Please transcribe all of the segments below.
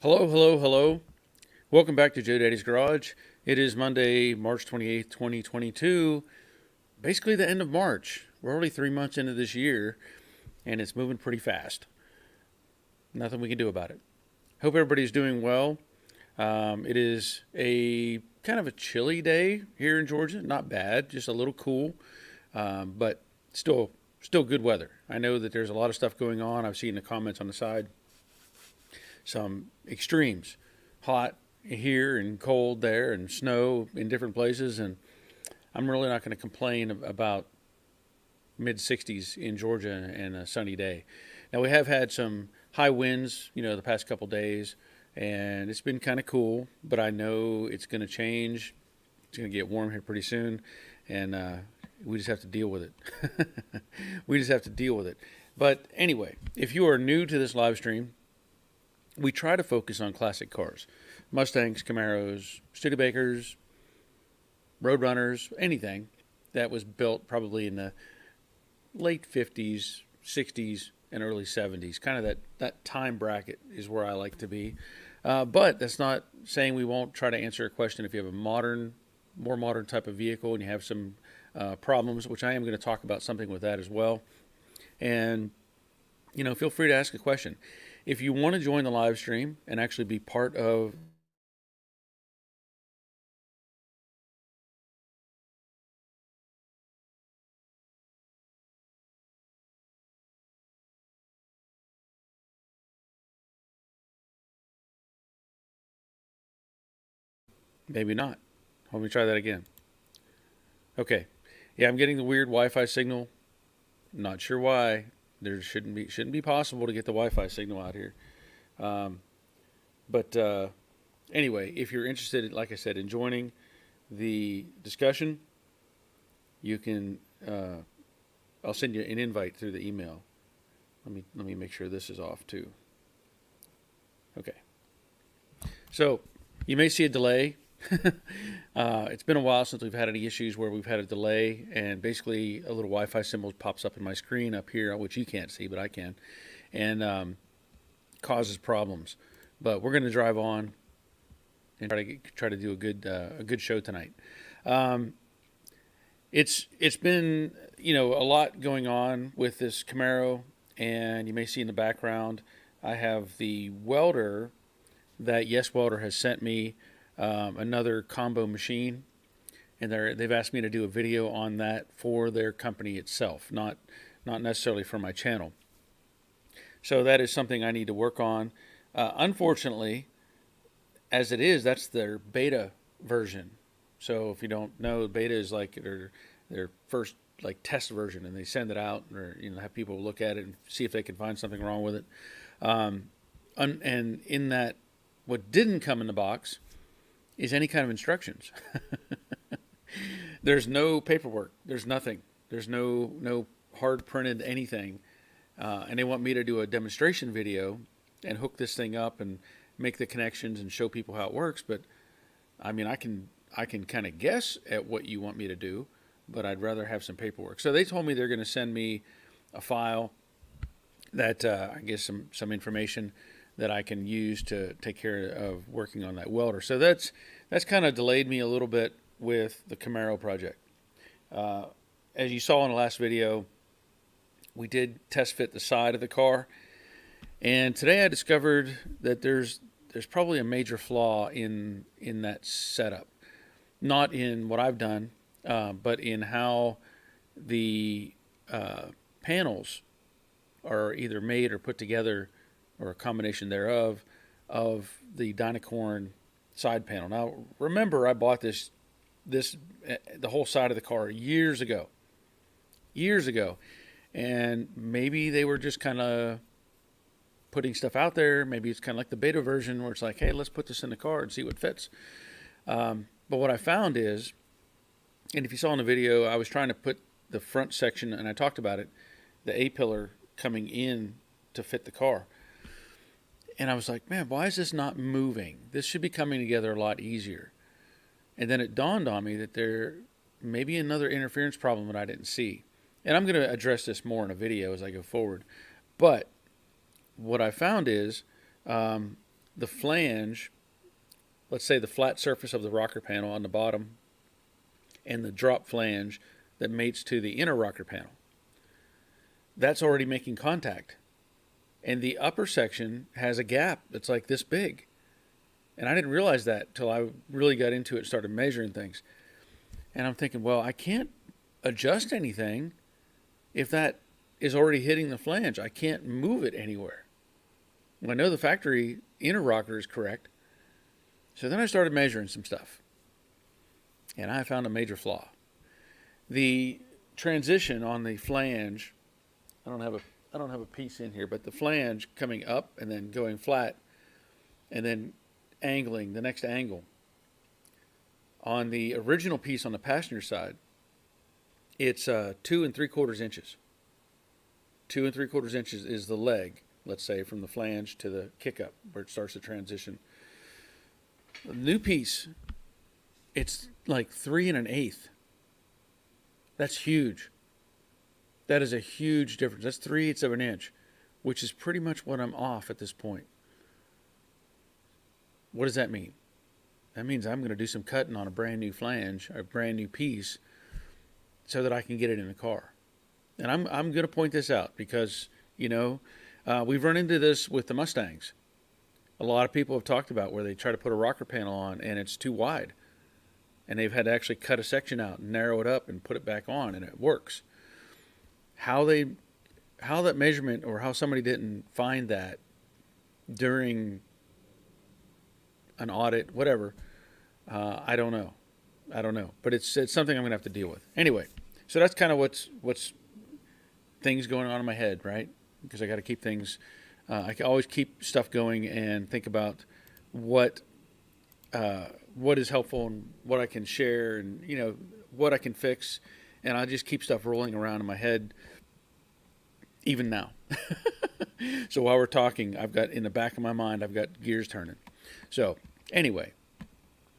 Hello, hello, hello. Welcome back to Joe Daddy's Garage. It is Monday, March 28th, 2022. Basically the end of March. We're already 3 months into this year, and it's moving pretty fast. Nothing we can do about it. Hope everybody's doing well. It is a kind of a chilly day here in Georgia. Not bad, just a little cool, but still good weather. I know that there's a lot of stuff going on. I've seen the comments on the side. Some extremes, hot here and cold there, and snow in different places. And I'm really not going to complain about mid 60s in Georgia and a sunny day. Now we have had some high winds, the past couple days, and it's been kind of cool. But I know it's going to change. It's going to get warm here pretty soon, and we just have to deal with it. We just have to deal with it. But anyway, if you are new to this live stream, we try to focus on classic cars: Mustangs, Camaros, Studebakers, Roadrunners, anything that was built probably in the late 50s, 60s, and early 70s. Kind of that time bracket is where I like to be. But that's not saying we won't try to answer a question if you have a more modern type of vehicle and you have some problems, which I am going to talk about something with that as well. And, feel free to ask a question. If you want to join the live stream and actually be part of maybe not. Let me try that again. Okay. Yeah, I'm getting the weird Wi-Fi signal. Not sure why. There shouldn't be possible to get the Wi-Fi signal out here. Um, but anyway, if you're interested, like I said, in joining the discussion, you can. I'll send you an invite through the email. Let me make sure this is off too. Okay. So you may see a delay. It's been a while since we've had any issues where we've had a delay, and basically a little Wi-Fi symbol pops up in my screen up here, which you can't see, but I can, and causes problems. But we're going to drive on and try to do a good show tonight. Um, it's been a lot going on with this Camaro, and you may see in the background I have the welder that Yes Welder has sent me. Another combo machine, and they've asked me to do a video on that for their company itself, not necessarily for my channel. So that is something I need to work on. Unfortunately, as it is, that's their beta version. So if you don't know, beta is like their first test version, and they send it out, or have people look at it and see if they can find something wrong with it. And in that, what didn't come in the box is any kind of instructions. There's no paperwork. There's nothing. There's no hard printed anything. And they want me to do a demonstration video and hook this thing up and make the connections and show people how it works. But I mean, I can kind of guess at what you want me to do, but I'd rather have some paperwork. So they told me they're going to send me a file that I guess some information that I can use to take care of working on that welder. So that's kind of delayed me a little bit with the Camaro project. As you saw in the last video, we did test fit the side of the car, and today I discovered that there's probably a major flaw in that setup. Not in what I've done, but in how the panels are either made or put together, or a combination thereof, of the Dynacorn side panel. Now, remember, I bought the whole side of the car years ago, and maybe they were just kind of putting stuff out there. Maybe it's kind of like the beta version where it's like, hey, let's put this in the car and see what fits. But what I found is, and if you saw in the video, I was trying to put the front section, and I talked about it, the A-pillar coming in to fit the car. And I was like, man, why is this not moving? This should be coming together a lot easier. And then it dawned on me that there may be another interference problem that I didn't see. And I'm going to address this more in a video as I go forward. But what I found is the flange, let's say the flat surface of the rocker panel on the bottom, and the drop flange that mates to the inner rocker panel, that's already making contact. And the upper section has a gap that's like this big. And I didn't realize that till I really got into it and started measuring things. And I'm thinking, well, I can't adjust anything if that is already hitting the flange. I can't move it anywhere. Well, I know the factory inner rocker is correct. So then I started measuring some stuff. And I found a major flaw. The transition on the flange, I don't have a piece in here, but the flange coming up and then going flat and then angling the next angle. On the original piece on the passenger side, it's 2 3/4 inches. 2 3/4 inches is the leg, let's say, from the flange to the kick up where it starts to transition. The new piece, it's like 3 1/8. That's huge. That is a huge difference. That's 3/8 of an inch, which is pretty much what I'm off at this point. What does that mean? That means I'm going to do some cutting on a brand new flange, a brand new piece, so that I can get it in the car. And I'm going to point this out because, we've run into this with the Mustangs. A lot of people have talked about where they try to put a rocker panel on and it's too wide. And they've had to actually cut a section out and narrow it up and put it back on, and it works. How that measurement, or how somebody didn't find that during an audit, whatever, I don't know. But it's something I'm going to have to deal with. Anyway, so that's kind of what's things going on in my head, right? Because I got to keep things, I can always keep stuff going and think about what is helpful and what I can share and, what I can fix. And I just keep stuff rolling around in my head, even now. So while we're talking, I've got in the back of my mind, I've got gears turning. So anyway,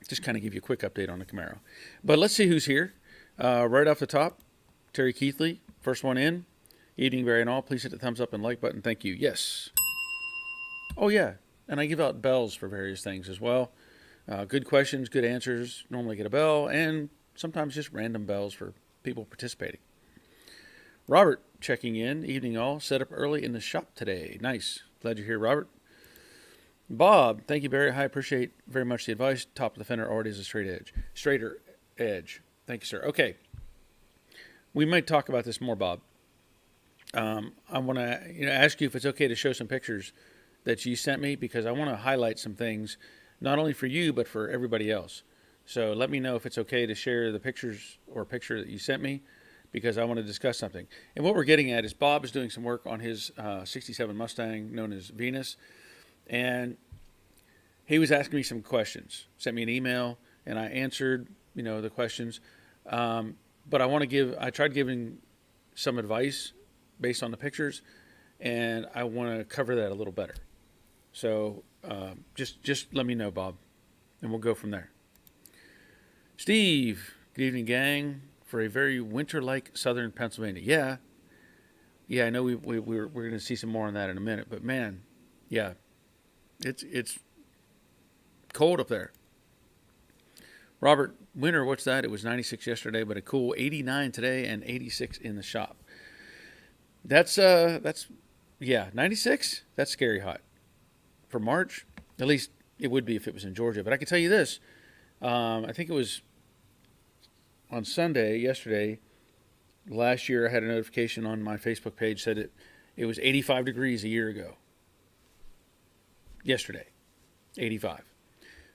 just kind of give you a quick update on the Camaro. But let's see who's here. Right off the top, Terry Keithley, first one in. Evening, Barry and all. Please hit the thumbs up and like button. Thank you. Yes. Oh, yeah. And I give out bells for various things as well. Good questions, good answers. Normally get a bell, and sometimes just random bells for people participating. Robert checking in. Evening all. Set up early in the shop today. Nice. Glad you're here, Robert. Bob, thank you, Barry. I appreciate very much the advice. Top of the fender already is a straighter edge. Thank you, sir. Okay. We might talk about this more, Bob. I want to ask you if it's okay to show some pictures that you sent me, because I want to highlight some things, not only for you, but for everybody else. So let me know if it's okay to share the pictures or picture that you sent me, because I want to discuss something. And what we're getting at is Bob is doing some work on his 67 Mustang known as Venus. And he was asking me some questions, sent me an email, and I answered, the questions. But I tried giving some advice based on the pictures, and I want to cover that a little better. So just let me know, Bob, and we'll go from there. Steve, good evening, gang. For a very winter-like southern Pennsylvania. Yeah, I know we're going to see some more on that in a minute, but man, yeah, it's cold up there. Robert, winter, what's that? It was 96 yesterday, but a cool 89 today and 86 in the shop. That's 96. That's scary hot for March. At least it would be if it was in Georgia. But I can tell you this: I think it was on Sunday yesterday. Last year, I had a notification on my Facebook page said it was 85 degrees a year ago. Yesterday, 85.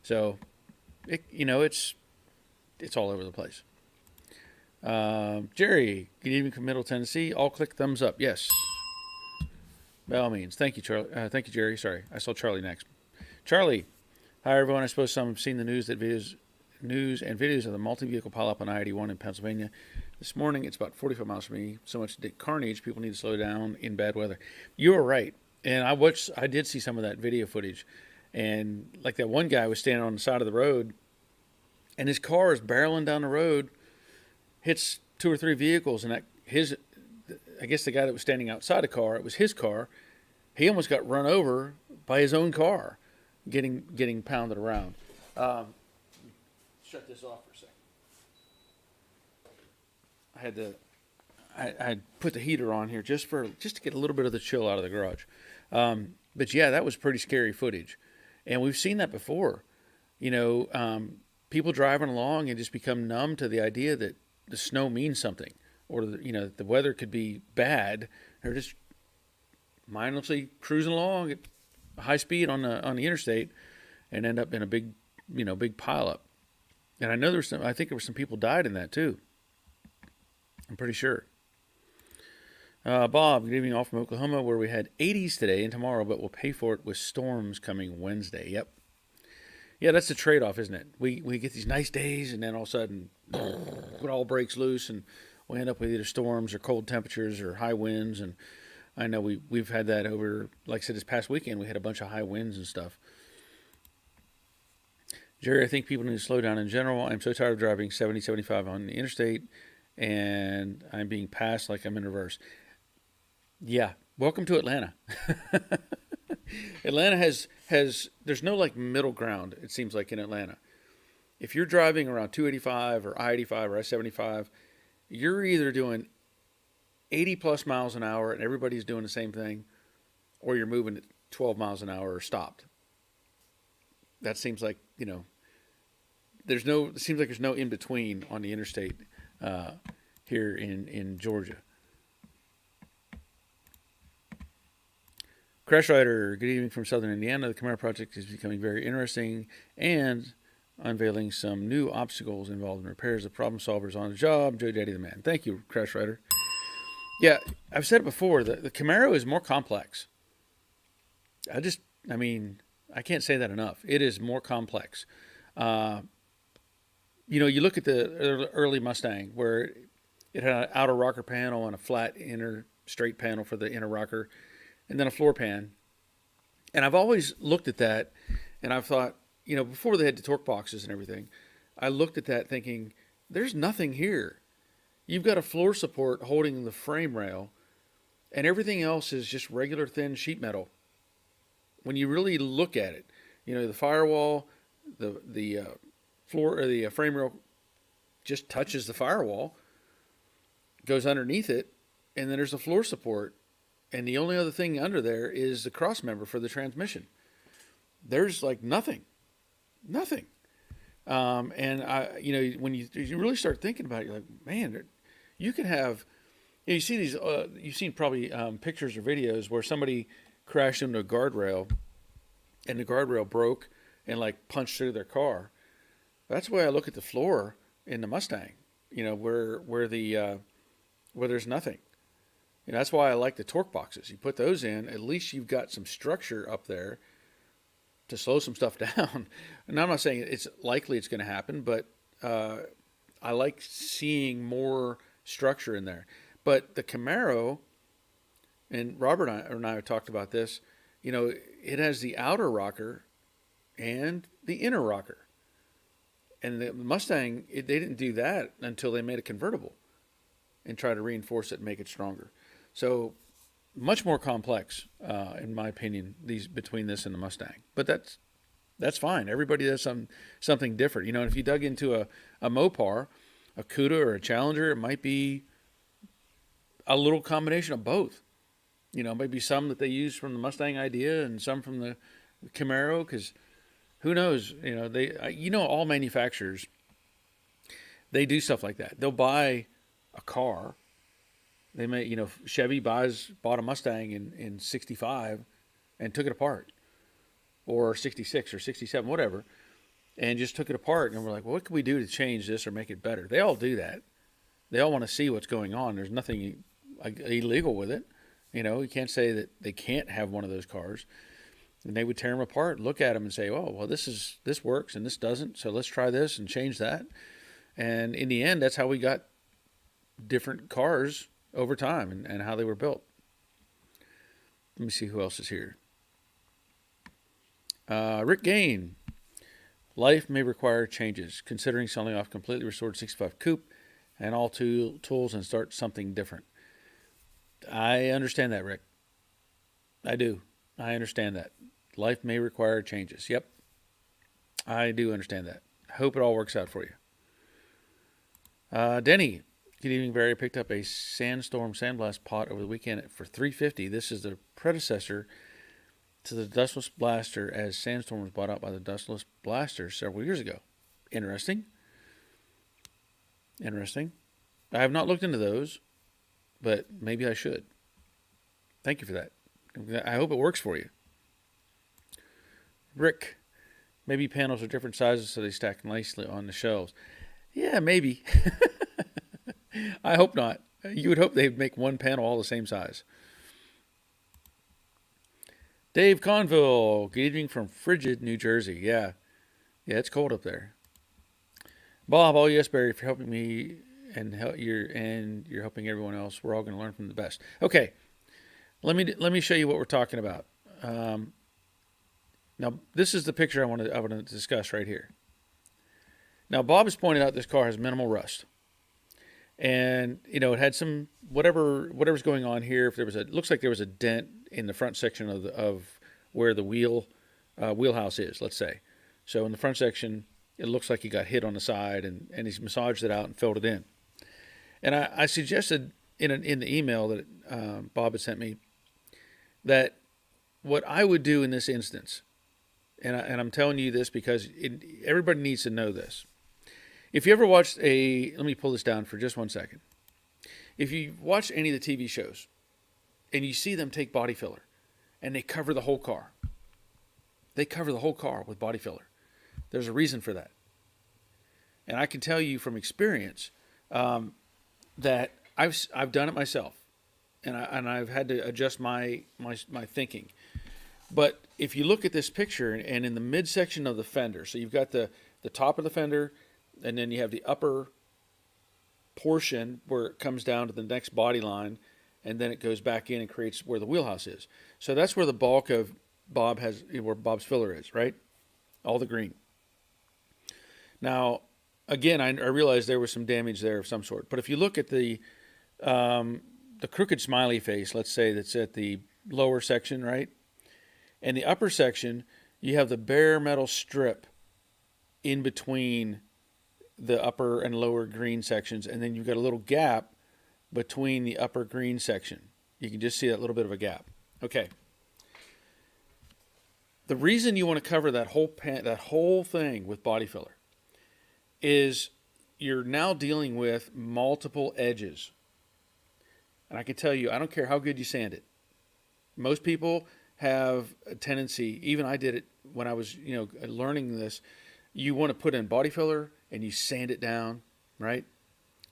So, it's all over the place. Jerry, good evening from Middle Tennessee. All click thumbs up. Yes. By all means. Thank you, Charlie. Thank you, Jerry. Sorry, I saw Charlie next. Charlie, hi everyone. I suppose some have seen the news and videos of the multi-vehicle pileup on I-81 in Pennsylvania. This morning, it's about 45 miles from me. So much carnage. People need to slow down in bad weather. You were right. And I did see some of that video footage. And like that one guy was standing on the side of the road, and his car is barreling down the road, hits 2 or 3 vehicles, and I guess the guy that was standing outside the car, it was his car. He almost got run over by his own car. getting pounded around. Shut this off for a second. I had put the heater on here just to get a little bit of the chill out of the garage. But yeah, that was pretty scary footage, and we've seen that before. People driving along and just become numb to the idea that the snow means something, or the weather could be bad. They're just mindlessly cruising along at high speed on the interstate, and end up in a big pileup. And I know I think there were some people died in that too. I'm pretty sure. Bob, good evening, all from Oklahoma, where we had 80s today and tomorrow, but we'll pay for it with storms coming Wednesday. Yep. Yeah, that's the trade-off, isn't it? We get these nice days, and then all of a sudden, it all breaks loose, and we end up with either storms or cold temperatures or high winds. And I know we've had that over, like I said, this past weekend, we had a bunch of high winds and stuff. Jerry, I think people need to slow down in general. I'm so tired of driving 70, 75 on the interstate, and I'm being passed like I'm in reverse. Yeah, welcome to Atlanta. Atlanta has there's no like middle ground, it seems like, in Atlanta. If you're driving around 285 or I-85 or I-75, you're either doing 80 plus miles an hour and everybody's doing the same thing, or you're moving at 12 miles an hour or stopped. That seems like, it seems like there's no in between on the interstate here in Georgia. Crash Rider, good evening from Southern Indiana. The Camaro project is becoming very interesting and unveiling some new obstacles involved in repairs of problem solvers on the job. Joe Daddy the man. Thank you, Crash Rider. Yeah, I've said it before. The Camaro is more complex. I can't say that enough. It is more complex. You look at the early Mustang where it had an outer rocker panel and a flat inner straight panel for the inner rocker, and then a floor pan. And I've always looked at that, and I've thought, before they had the torque boxes and everything, I looked at that thinking, there's nothing here. You've got a floor support holding the frame rail, and everything else is just regular thin sheet metal. When you really look at it, the firewall, the floor, or the frame rail just touches the firewall, goes underneath it, and then there's a floor support. And the only other thing under there is the cross member for the transmission. There's like nothing. And when you really start thinking about it, you're like, man, you could have, you see these, you've seen probably pictures or videos where somebody crashed into a guardrail and the guardrail broke and like punched through their car. That's the way I look at the floor in the Mustang, where there's nothing. That's why I like the torque boxes. You put those in, at least you've got some structure up there to slow some stuff down. And I'm not saying it's likely it's going to happen, but I like seeing more structure in there. But the Camaro, and Robert and I have talked about this, it has the outer rocker and the inner rocker. And the Mustang, they didn't do that until they made a convertible and try to reinforce it and make it stronger. So much more complex, in my opinion, between this and the Mustang. But that's fine. Everybody does something different. If you dug into a Mopar, a Cuda, or a Challenger, it might be a little combination of both. Maybe some that they use from the Mustang idea and some from the Camaro, because who knows? All manufacturers, they do stuff like that. They'll buy a car. They may, Chevy bought a Mustang in 65 and took it apart, or 66 or 67, whatever, and just took it apart. And we're like, well, what can we do to change this or make it better? They all do that. They all want to see what's going on. There's nothing illegal with it. You can't say that they can't have one of those cars. And they would tear them apart, look at them and say, oh, well, this works and this doesn't. So let's try this and change that. And in the end, that's how we got different cars over time and how they were built. Let me see who else is here. Rick Gain. Life may require changes, considering selling off completely restored 65 coupe and all tools and start something different. I understand that, Rick. I do. I understand that. Life may require changes. Yep, I do understand that. Hope it all works out for you. Denny, good evening, Barry. I picked up a Sandstorm Sandblast pot over the weekend for $350. This is the predecessor to the Dustless Blaster, as Sandstorm was bought out by the Dustless Blaster several years ago. Interesting. Interesting. I have not looked into those, but maybe I should. Thank you for that. I hope it works for you. Rick, maybe panels are different sizes so they stack nicely on the shelves. Yeah, maybe. I hope not. You would hope they'd make one panel all the same size. Dave Conville, good evening from Frigid, New Jersey. Yeah, it's cold up there. Bob, all yes, Barry, for helping me and you're helping everyone else. We're all going to learn from the best. Okay, let me show you what we're talking about. Now, this is the picture I want to discuss right here. Now, Bob has pointed out this car has minimal rust, and it had some whatever's going on here. If it looks like there was a dent in the front section of where the wheelhouse is, let's say. So in the front section, it looks like he got hit on the side, and he's massaged it out and filled it in. And I suggested in the email that Bob had sent me that what I would do in this instance, and I'm telling you this because everybody needs to know this. If you ever watched let me pull this down for just 1 second. If you watch any of the TV shows and you see them take body filler and they cover the whole car, with body filler. There's a reason for that. And I can tell you from experience that I've done it myself, and I've had to adjust my thinking. But if you look at this picture and in the midsection of the fender, so you've got the top of the fender, and then you have the upper portion where it comes down to the next body line, and then it goes back in and creates where the wheelhouse is. So that's where the bulk of where Bob's filler is, right? All the green. Now, again, I realized there was some damage there of some sort. But if you look at the crooked smiley face, let's say, that's at the lower section, right? And the upper section, you have the bare metal strip in between the upper and lower green sections, and then you've got a little gap between the upper green section. You can just see that little bit of a gap. Okay. The reason you want to cover that whole thing with body filler is you're now dealing with multiple edges. And I can tell you, I don't care how good you sand it. Most people have a tendency, even I did it when I was, learning this, you want to put in body filler and you sand it down, right?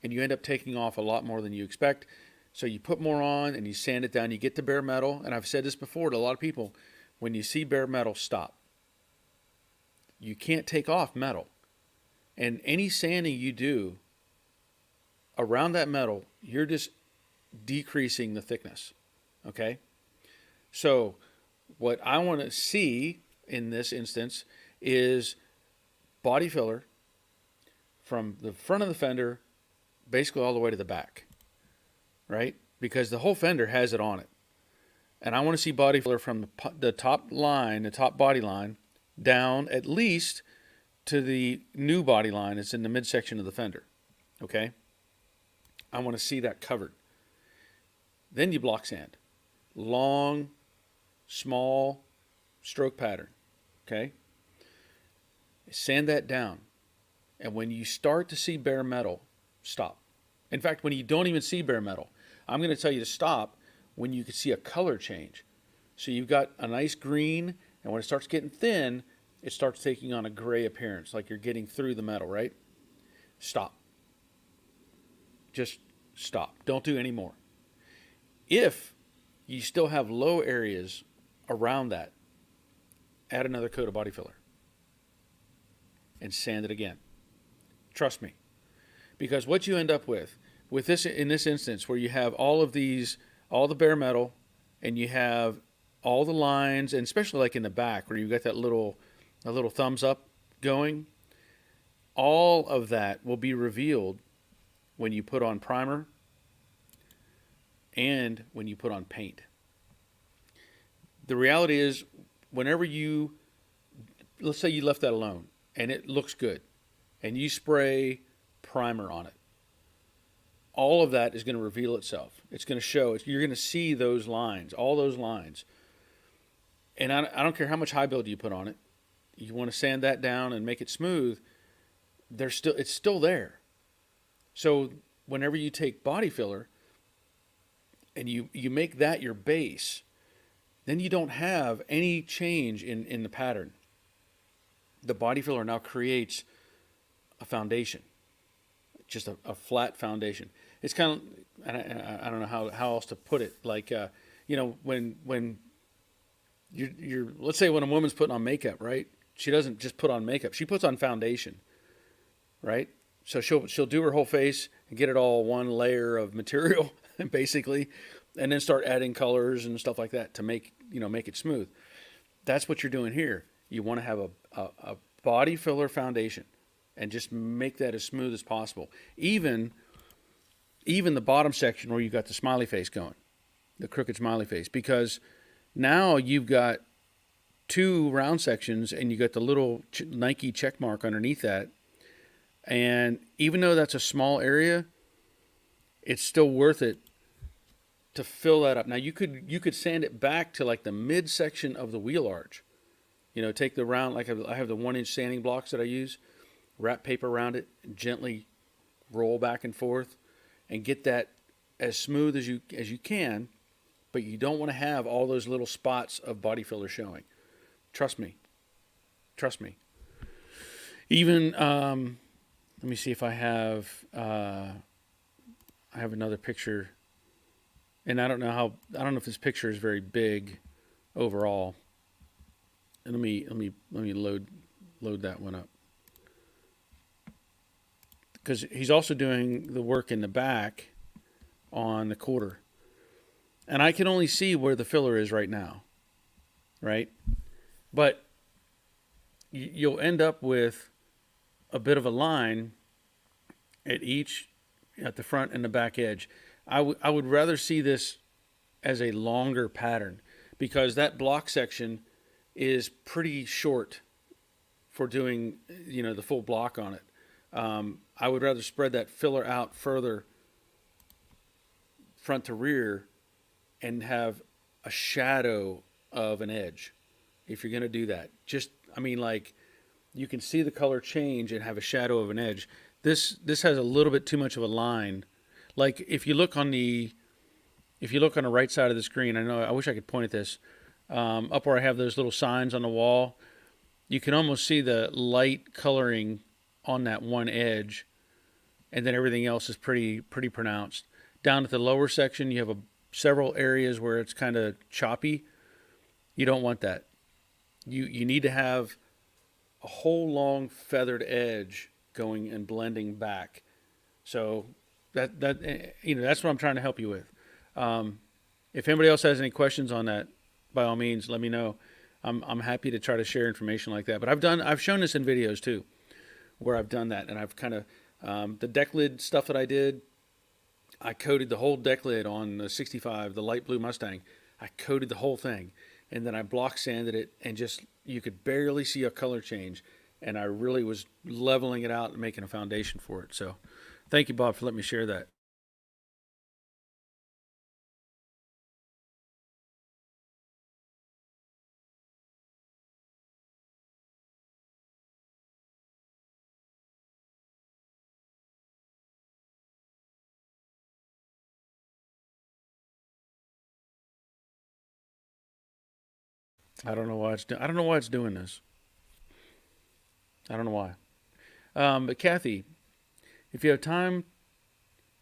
And you end up taking off a lot more than you expect. So you put more on and you sand it down, you get to bare metal. And I've said this before to a lot of people, when you see bare metal, stop. You can't take off metal. And any sanding you do around that metal, you're just decreasing the thickness, okay? So what I want to see in this instance is body filler from the front of the fender basically all the way to the back, right? Because the whole fender has it on it. And I want to see body filler from the top line, the top body line, down at least to the new body line. It's in the midsection of the fender, okay? I want to see that covered. Then you block sand. Long, small stroke pattern, okay? Sand that down. And when you start to see bare metal, stop. In fact, when you don't even see bare metal, I'm going to tell you to stop when you can see a color change. So you've got a nice green, and when it starts getting thin, it starts taking on a gray appearance, like you're getting through the metal, right? Stop. Just stop. Don't do any more. If you still have low areas around that, add another coat of body filler and sand it again. Trust me. Because what you end up with this, in this instance, where you have all the bare metal, and you have all the lines, and especially like in the back where you got that little thumbs up going, all of that will be revealed when you put on primer and when you put on paint. The reality is, whenever let's say you left that alone and it looks good and you spray primer on it, all of that is going to reveal itself. It's going to show. You're going to see those lines, all those lines. And I don't care how much high build you put on it. You want to sand that down and make it smooth. It's still there. So whenever you take body filler and you make that your base, then you don't have any change in the pattern. The body filler now creates a foundation, just a flat foundation. It's kind of, I don't know how else to put it. Like, when you're, let's say when a woman's putting on makeup, right? She doesn't just put on makeup. She puts on foundation, right? So she'll do her whole face and get it all one layer of material, basically, and then start adding colors and stuff like that to make it smooth. That's what you're doing here. You want to have a body filler foundation and just make that as smooth as possible. Even the bottom section where you got the smiley face going, the crooked smiley face, because now you've got two round sections and you got the little Nike check mark underneath that. And even though that's a small area, it's still worth it to fill that up. Now you could sand it back to like the mid section of the wheel arch. Take the round, like I have the 1-inch sanding blocks that I use, wrap paper around it, and gently roll back and forth, and get that as smooth as you can. But you don't want to have all those little spots of body filler showing. Trust me. Even let me see if I have another picture, and I don't know if this picture is very big overall. And let me load that one up, because he's also doing the work in the back on the quarter, and I can only see where the filler is right now, right? But you'll end up with a bit of a line at the front and the back edge. I would rather see this as a longer pattern, because that block section is pretty short for doing the full block on it. I would rather spread that filler out further, front to rear, and have a shadow of an edge. If you're going to do that, you can see the color change and have a shadow of an edge. This has a little bit too much of a line. Like if you look on the right side of the screen, I wish I could point at this, up where I have those little signs on the wall, you can almost see the light coloring on that one edge, and then everything else is pretty pronounced. Down at the lower section, you have several areas where it's kind of choppy. You don't want that. You need to have a whole long feathered edge going and blending back. So that's what I'm trying to help you with. If anybody else has any questions on that, by all means, let me know. I'm happy to try to share information like that. But I've shown this in videos too, where I've done that, and I've kind of the deck lid stuff that I did. I coated the whole deck lid on the 65, the light blue Mustang. I coated the whole thing, and then I block sanded it, and just you could barely see a color change. And I really was leveling it out and making a foundation for it. So, thank you, Bob, for letting me share that. I don't know why it's doing this. I don't know why. But Kathy, if you have time,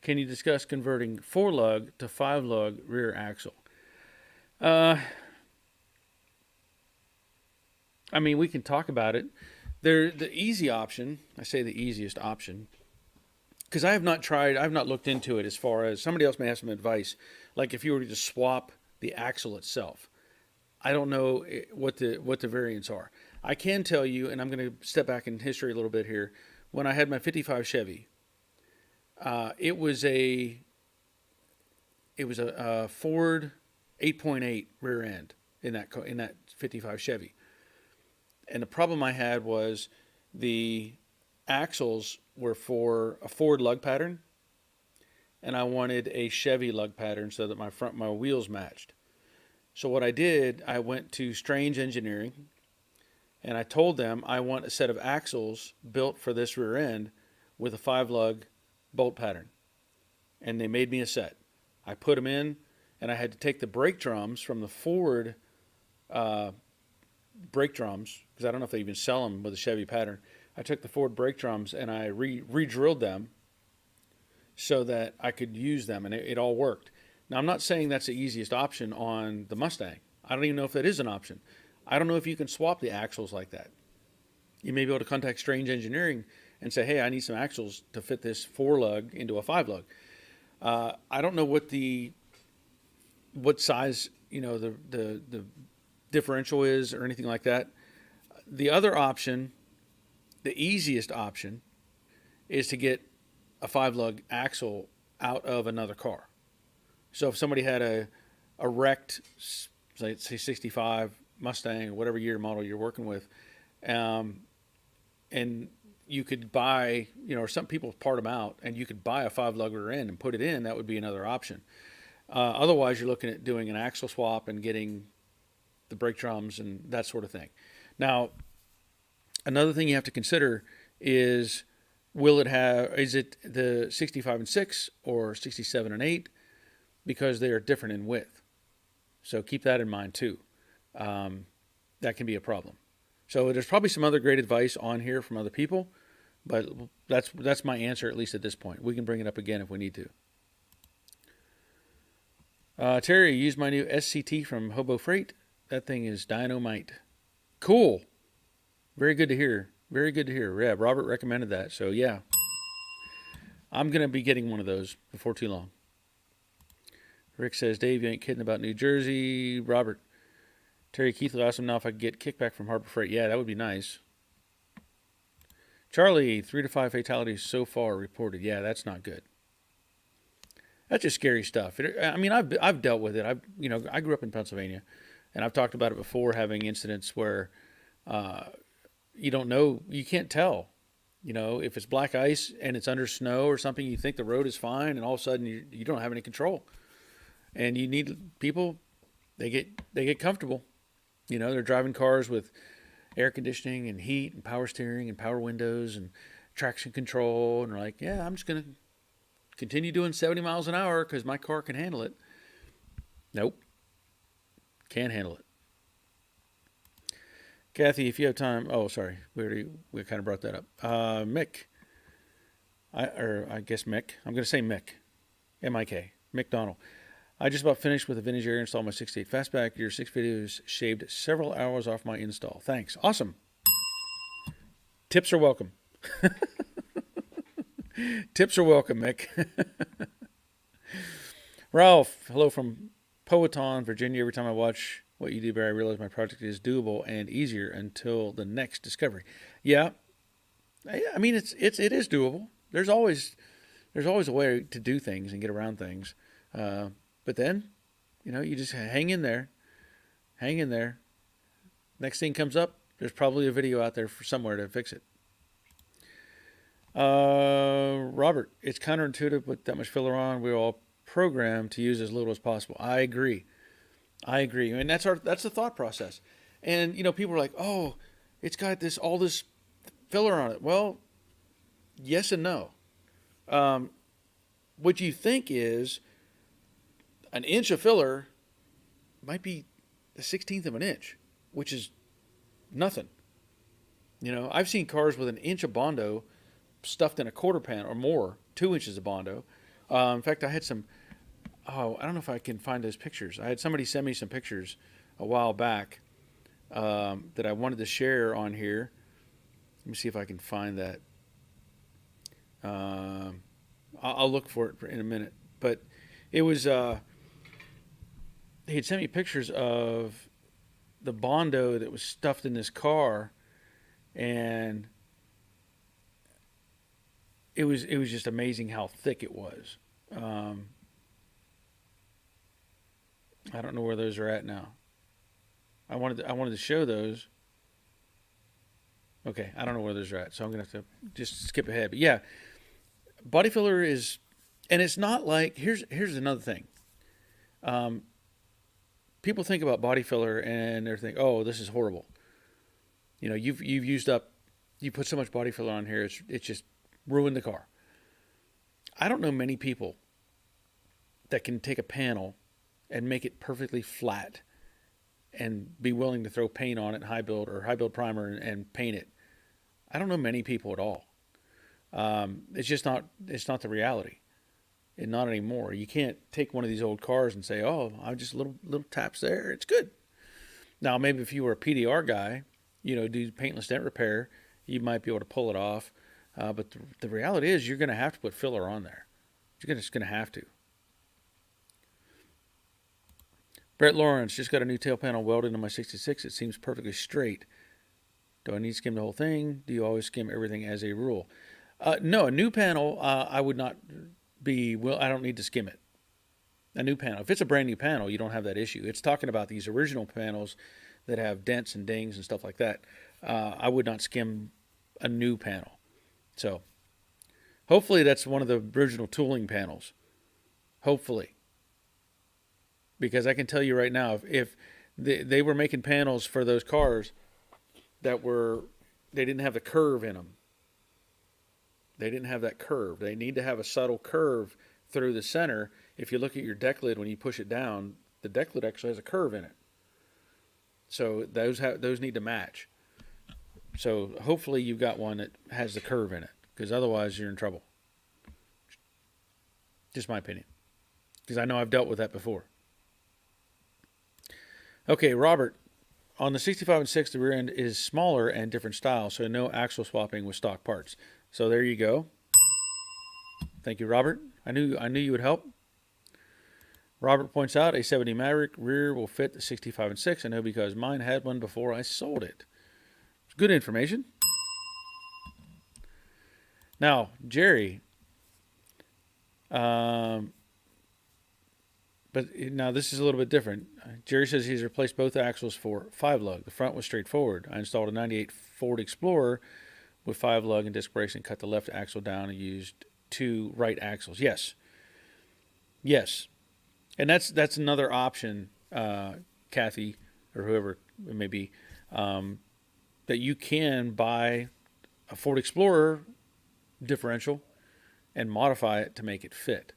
can you discuss converting 4-lug to 5-lug rear axle? We can talk about it. The easy option, I say the easiest option, because I've not looked into it as far as somebody else may have some advice. Like if you were to swap the axle itself, I don't know what the variants are. I can tell you, and I'm going to step back in history a little bit here. When I had my 55 Chevy, it was a Ford 8.8 rear end. in that 55 Chevy. And the problem I had was the axles were for a Ford lug pattern, and I wanted a Chevy lug pattern so that my wheels matched. So what I did, I went to Strange Engineering, and I told them I want a set of axles built for this rear end with a 5-lug bolt pattern. And they made me a set. I put them in, and I had to take the brake drums from the Ford brake drums, because I don't know if they even sell them with a Chevy pattern. I took the Ford brake drums and I re-drilled them so that I could use them, and it all worked. Now, I'm not saying that's the easiest option on the Mustang. I don't even know if that is an option. I don't know if you can swap the axles like that. You may be able to contact Strange Engineering and say, hey, I need some axles to fit this 4-lug into a 5-lug. I don't know what size, the differential is or anything like that. The other option, the easiest option, is to get a 5-lug axle out of another car. So if somebody had a wrecked, say 65 Mustang or whatever year model you're working with, and you could buy, or some people part them out, and you could buy a 5-lug rear end and put it in, that would be another option. Otherwise, you're looking at doing an axle swap and getting the brake drums and that sort of thing. Now, another thing you have to consider is, is it the 65 and 6 or 67 and 8? Because they are different in width. So keep that in mind too. That can be a problem. So there's probably some other great advice on here from other people, but that's my answer, at least at this point. We can bring it up again if we need to. Terry, used my new SCT from Hobo Freight. That thing is dynamite. Cool. Very good to hear. Very good to hear. Yeah, Robert recommended that. So yeah, I'm going to be getting one of those before too long. Rick says, Dave, you ain't kidding about New Jersey. Robert, Terry Keith would ask him now if I could get kickback from Harbor Freight. Yeah, that would be nice. Charlie, 3 to 5 fatalities so far reported. Yeah, that's not good. That's just scary stuff. I've dealt with it. I grew up in Pennsylvania, and I've talked about it before, having incidents where you don't know, you can't tell. If it's black ice and it's under snow or something, you think the road is fine, and all of a sudden you don't have any control. And you need people, they get comfortable. They're driving cars with air conditioning and heat and power steering and power windows and traction control. And they're like, yeah, I'm just going to continue doing 70 miles an hour because my car can handle it. Nope. Can't handle it. Kathy, if you have time. Oh, sorry. We kind of brought that up. Mick. I guess Mick. I'm going to say Mick. M-I-K. Mick Donald. I just about finished with a vintage air install on my 68 Fastback. Your 6 videos shaved several hours off my install. Thanks. Awesome. Tips are welcome. Tips are welcome, Mick. Ralph, hello from Powhatan, Virginia. Every time I watch what you do, Barry, I realize my project is doable and easier until the next discovery. Yeah. I mean, it is doable. There's always a way to do things and get around things. But then, you just hang in there. Hang in there. Next thing comes up, there's probably a video out there for somewhere to fix it. Robert, it's counterintuitive, but that much filler on. We're all programmed to use as little as possible. I agree. And that's the thought process. And, people are like, oh, it's got all this filler on it. Well, yes and no. What you think is an inch of filler might be a 16th of an inch, which is nothing. I've seen cars with an inch of Bondo stuffed in a quarter pan or more, 2 inches of Bondo. In fact, I had I don't know if I can find those pictures. I had somebody send me some pictures a while back that I wanted to share on here. Let me see if I can find that. I'll look for it in a minute. But it was... He had sent me pictures of the Bondo that was stuffed in this car, and it was just amazing how thick it was. I don't know where those are at now. I wanted to show those. Okay, I don't know where those are at, so I'm gonna have to just skip ahead. But yeah, body filler is, and it's not like here's another thing. Um, People think about body filler and they're thinking, oh, this is horrible. You know, you've used up, you put so much body filler on here, it's just ruined the car. I don't know many people that can take a panel and make it perfectly flat and be willing to throw paint on it, high build primer, and paint it. I don't know many people at all. It's just not. It's not the reality, and not anymore. You can't take one of these old cars and say, "Oh, I'm just little taps there. It's good." Now, maybe if you were a PDR guy, you know, do paintless dent repair, you might be able to pull it off. But the reality is, you're going to have to put filler on there. You're just going to have to. Brett Lawrence, just got a new tail panel welded into my 66. It seems perfectly straight. Do I need to skim the whole thing? Do you always skim everything as a rule? No, a new panel, I would not be, well, I don't need to skim it. A new panel. If it's a brand new panel, you don't have that issue. It's talking about these original panels that have dents and dings and stuff like that. I would not skim a new panel. So hopefully that's one of the original tooling panels. Hopefully. Because I can tell you right now, if they were making panels for those cars that they didn't have the curve in them. They didn't have that curve. They need to have a subtle curve through the center. If you look at your deck lid, when you push it down, the deck lid actually has a curve in it. So those need to match. So hopefully you've got one that has the curve in it, because otherwise you're in trouble. Just my opinion, because I know I've dealt with that before. Okay, Robert, on the 65 and 6, the rear end is smaller and different style, so no axle swapping with stock parts. So there you go. Thank you, Robert. I knew you would help. Robert points out a 70 Maverick rear will fit the 65 and 6. I know because mine had one before I sold it. It's good information. Now, Jerry. But now this is a little bit different. Jerry says he's replaced both axles for 5-lug. The front was straightforward. I installed a 98 Ford Explorer with 5-lug and disc brakes and cut the left axle down and used 2 right axles. Yes. And that's another option, Kathy, or whoever it may be, that you can buy a Ford Explorer differential and modify it to make it fit.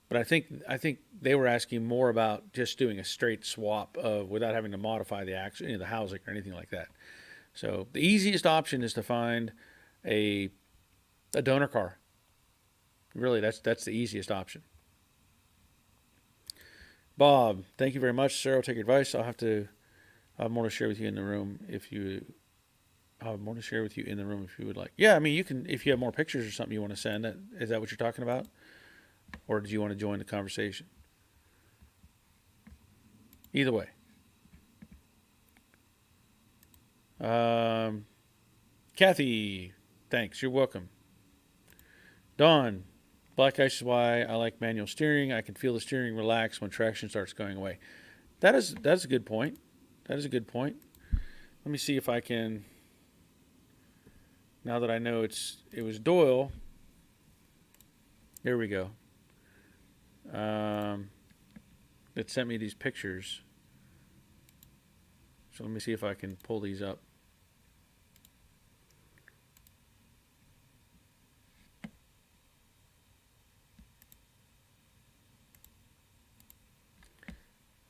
But I think they were asking more about just doing a straight swap without having to modify the axle, the housing or anything like that. So the easiest option is to find a donor car. Really, that's the easiest option. Bob, thank you very much, sir. I'll take your advice. I'll have more to share with you in the room if you. I'll have more to share with you in the room if you would like. Yeah, I mean, you can, if you have more pictures or something you want to send. Is that what you're talking about? Or did you want to join the conversation? Either way. Kathy, thanks. You're welcome. Dawn, black ice is why I like manual steering. I can feel the steering relax when traction starts going away. That's a good point. That is a good point. Let me see if I can. Now that I know it was Doyle. Here we go. That sent me these pictures. So let me see if I can pull these up.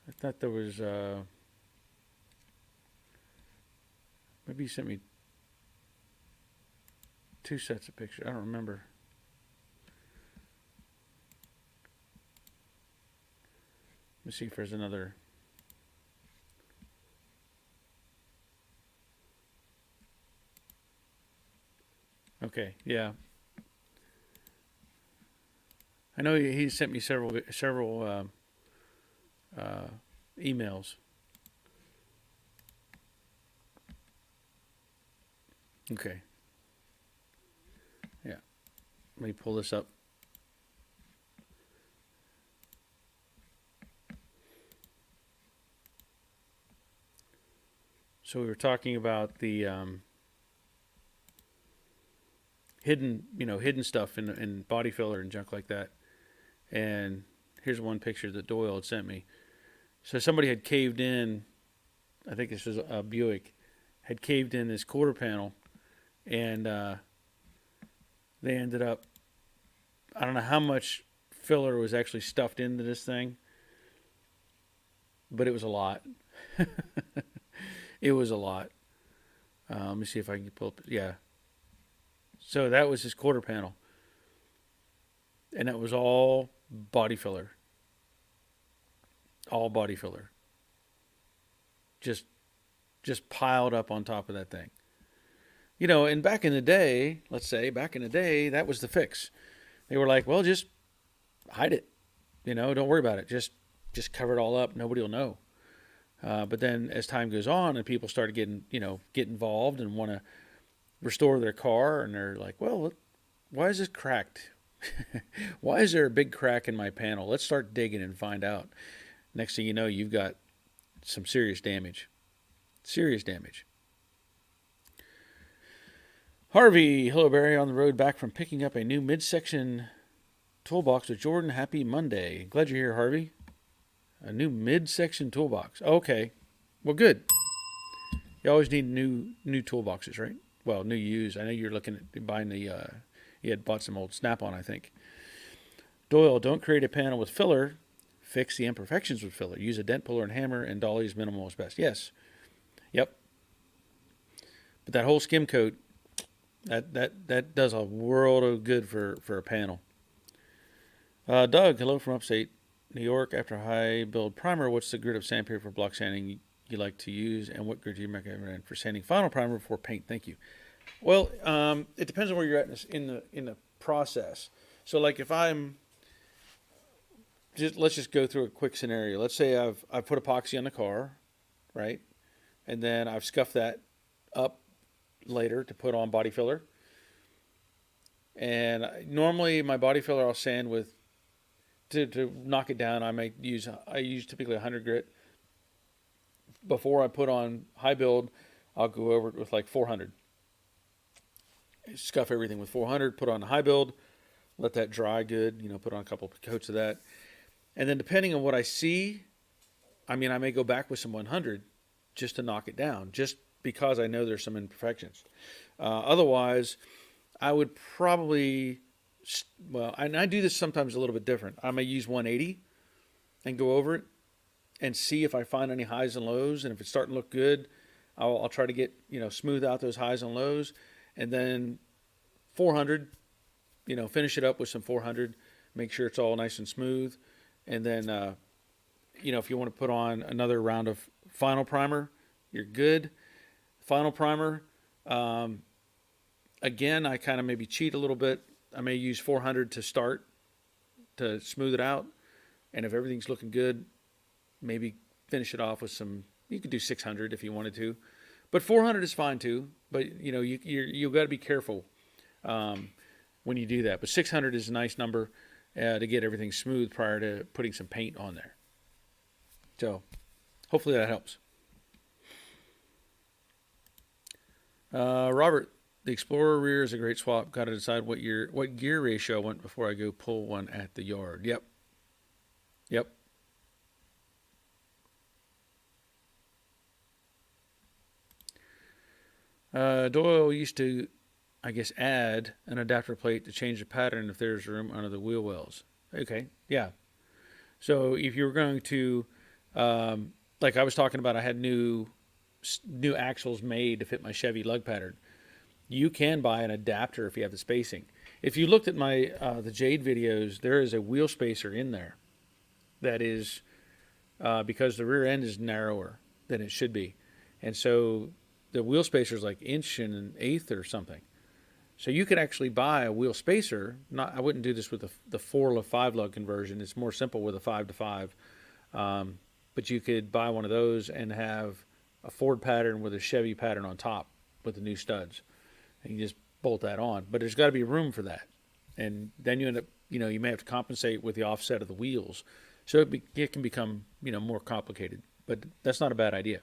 I thought there was maybe he sent me 2 sets of pictures. I don't remember. Let me see if there's another. Okay, yeah. I know he sent me several emails. Okay. Yeah. Let me pull this up. So we were talking about the hidden stuff in body filler and junk like that. And here's one picture that Doyle had sent me. So somebody had caved in, I think this was a Buick, had caved in this quarter panel, and they ended up, I don't know how much filler was actually stuffed into this thing, but it was a lot. It was a lot. Let me see if I can pull up. Yeah. So that was his quarter panel. And that was all body filler. All body filler. Just piled up on top of that thing. You know, and back in the day, let's say, that was the fix. They were like, well, just hide it. You know, don't worry about it. Just cover it all up. Nobody will know. But then as time goes on and people started get involved and want to restore their car, and they're like, well, why is this cracked? Why is there a big crack in my panel? Let's start digging and find out. Next thing you know, you've got some serious damage. Serious damage. Harvey, hello Barry, on the road back from picking up a new midsection toolbox with Jordan. Happy Monday. Glad you're here, Harvey. A new midsection toolbox. Okay. Well, good. You always need new toolboxes, right? Well, new used. I know you're looking at buying you had bought some old Snap-on, I think. Doyle, don't create a panel with filler. Fix the imperfections with filler. Use a dent puller and hammer, and dolly's minimal is best. Yes. Yep. But that whole skim coat, that does a world of good for a panel. Doug, hello from upstate New York. After a high build primer, what's the grit of sandpaper block sanding you like to use, and what grit do you recommend for sanding final primer before paint? Thank you. Well, it depends on where you're at in the process. So, like, if I'm let's just go through a quick scenario. Let's say I've put epoxy on the car, right, and then I've scuffed that up later to put on body filler. And normally my body filler I'll sand with to knock it down. I use typically 100 grit. Before I put on high build, I'll go over it with like 400. Scuff everything with 400, put on high build, let that dry good, put on a couple of coats of that. And then depending on what I see, I may go back with some 100 just to knock it down, just because I know there's some imperfections. Otherwise, I would probably, and I do this sometimes a little bit different. I may use 180 and go over it and see if I find any highs and lows. And if it's starting to look good, I'll try to get, smooth out those highs and lows. And then 400, finish it up with some 400, make sure it's all nice and smooth. And then, if you want to put on another round of final primer, you're good. Final primer, again, I kind of maybe cheat a little bit. I may use 400 to start to smooth it out. And if everything's looking good, maybe finish it off with some, you could do 600 if you wanted to. But 400 is fine too. But, you've got to be careful when you do that. But 600 is a nice number to get everything smooth prior to putting some paint on there. So hopefully that helps. Robert, the Explorer rear is a great swap. Got to decide what gear ratio I want before I go pull one at the yard. Yep. Doyle used to, I guess, add an adapter plate to change the pattern if there's room under the wheel wells. Okay, yeah. So if you were going to, like I was talking about, I had new axles made to fit my Chevy lug pattern. You can buy an adapter if you have the spacing. If you looked at my the Jade videos, there is a wheel spacer in there that is because the rear end is narrower than it should be, and so the wheel spacer is like inch and an eighth or something. So you could actually buy a wheel spacer. I wouldn't do this with the 4 to 5 lug conversion. It's more simple with a 5 to 5. But you could buy one of those and have a Ford pattern with a Chevy pattern on top with the new studs. And you just bolt that on. But there's got to be room for that. And then you end up, you may have to compensate with the offset of the wheels. So it can become, more complicated. But that's not a bad idea.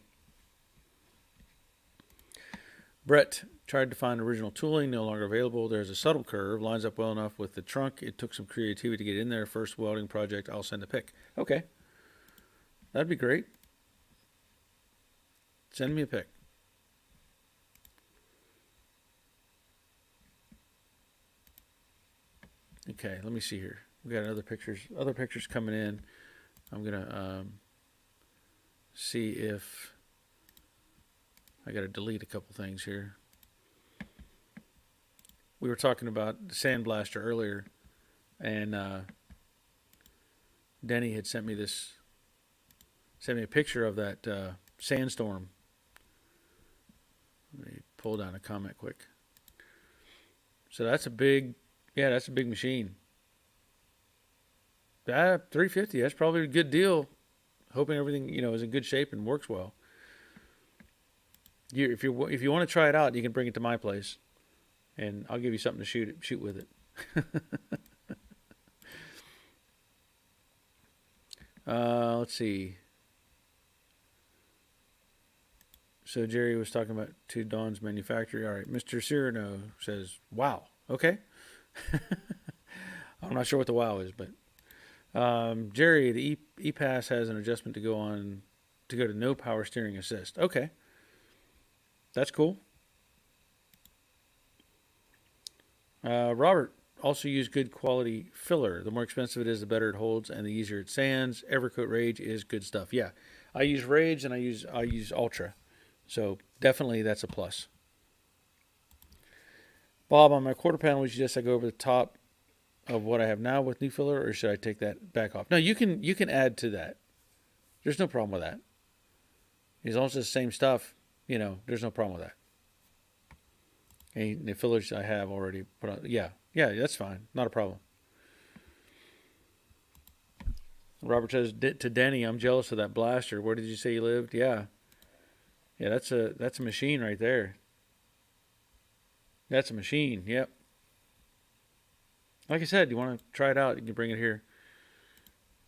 Brett tried to find original tooling, no longer available. There's a subtle curve, lines up well enough with the trunk. It took some creativity to get in there. First welding project, I'll send a pic. Okay. That'd be great. Send me a pic. Okay, let me see here. We got other pictures coming in. I'm gonna see if I got to delete a couple things here. We were talking about the Sandblaster earlier, and Denny had sent me a picture of that sandstorm. Let me pull down a comment quick. So that's a big machine. That 350, that's probably a good deal. Hoping everything, is in good shape and works well. If you want to try it out, you can bring it to my place, and I'll give you something to shoot with it. Let's see. So Jerry was talking about to Dawn's manufacturer. All right, Mr. Cyrano says, "Wow, okay." I'm not sure what the wow is, but Jerry, the E-Pass has an adjustment to go to no power steering assist. Okay. That's cool. Robert also used good quality filler. The more expensive it is, the better it holds, and the easier it sands. Evercoat Rage is good stuff. Yeah, I use Rage and I use Ultra, so definitely that's a plus. Bob, on my quarter panel, would you suggest I go over the top of what I have now with new filler, or should I take that back off? No, you can add to that. There's no problem with that. As long as it's the same stuff. There's no problem with that. And the fillers I have already put on, yeah, that's fine, not a problem. Robert says to Denny, I'm jealous of that blaster. Where did you say you lived? Yeah, that's a machine right there. That's a machine. Yep. Like I said, you want to try it out, you can bring it here.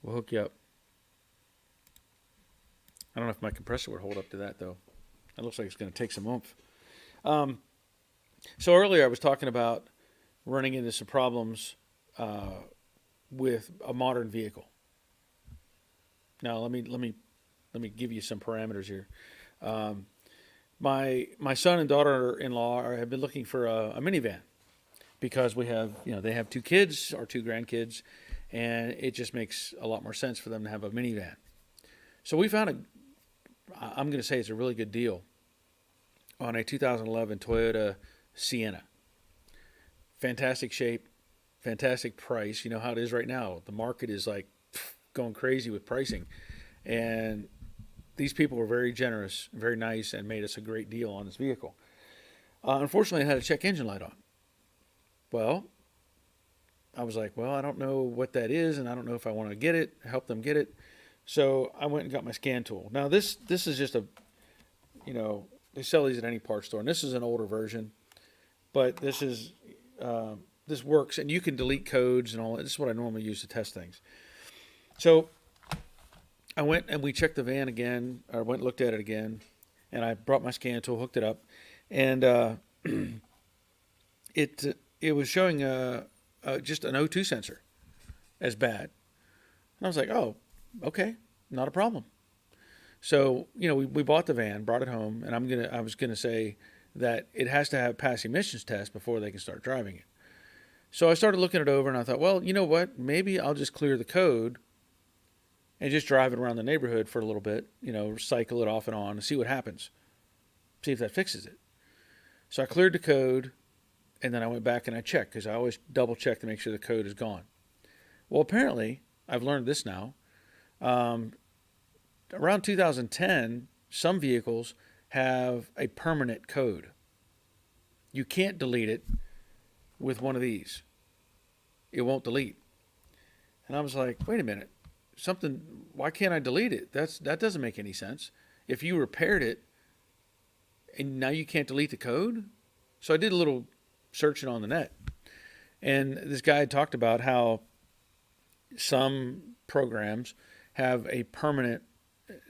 We'll hook you up. I don't know if my compressor would hold up to that though. It looks like it's going to take some oomph. So earlier I was talking about running into some problems with a modern vehicle. Now let me give you some parameters here. My son and daughter-in-law have been looking for a minivan because we have they have 2 kids or 2 grandkids, and it just makes a lot more sense for them to have a minivan. So we found I'm going to say it's a really good deal on a 2011 Toyota Sienna. Fantastic shape, fantastic price. You know how it is right now. The market is like going crazy with pricing. And these people were very generous, very nice, and made us a great deal on this vehicle. Unfortunately, it had a check engine light on. Well, I was like, I don't know what that is, and I don't know if I want to help them get it. So I went and got my scan tool. Now this is just they sell these at any parts store, and this is an older version, but this works, and you can delete codes and all that. This is what I normally use to test things. So I went and we checked the van again, or went and looked at it again, and I brought my scan tool, hooked it up, and it was showing just an O2 sensor as bad. And I was like, oh, okay, not a problem. So, we bought the van, brought it home, and I was gonna say that it has to have pass emissions test before they can start driving it. So I started looking it over, and I thought, well, you know what? Maybe I'll just clear the code and just drive it around the neighborhood for a little bit, cycle it off and on and see what happens. See if that fixes it. So I cleared the code, and then I went back and I checked, because I always double check to make sure the code is gone. Well, apparently, I've learned this now. Around 2010, some vehicles have a permanent code. You can't delete it with one of these. It won't delete. And I was like, wait a minute, why can't I delete it? That doesn't make any sense. If you repaired it and now you can't delete the code? So I did a little searching on the net. And this guy had talked about how some programs have a permanent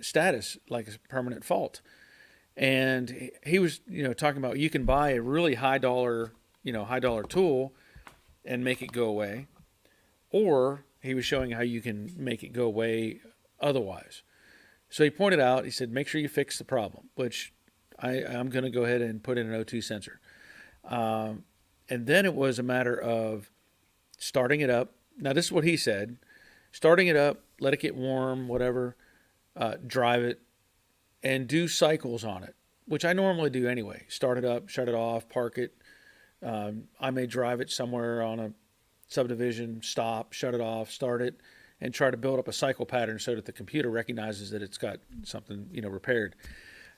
status, like a permanent fault. And he was, talking about you can buy a really high dollar tool and make it go away, or he was showing how you can make it go away otherwise. So he pointed out, he said, make sure you fix the problem, which I'm going to go ahead and put in an O2 sensor. And then it was a matter of starting it up. Now, this is what he said. Starting it up, let it get warm, whatever, drive it, and do cycles on it, which I normally do anyway. Start it up, shut it off, park it. I may drive it somewhere on a subdivision, stop, shut it off, start it, and try to build up a cycle pattern so that the computer recognizes that it's got something, repaired.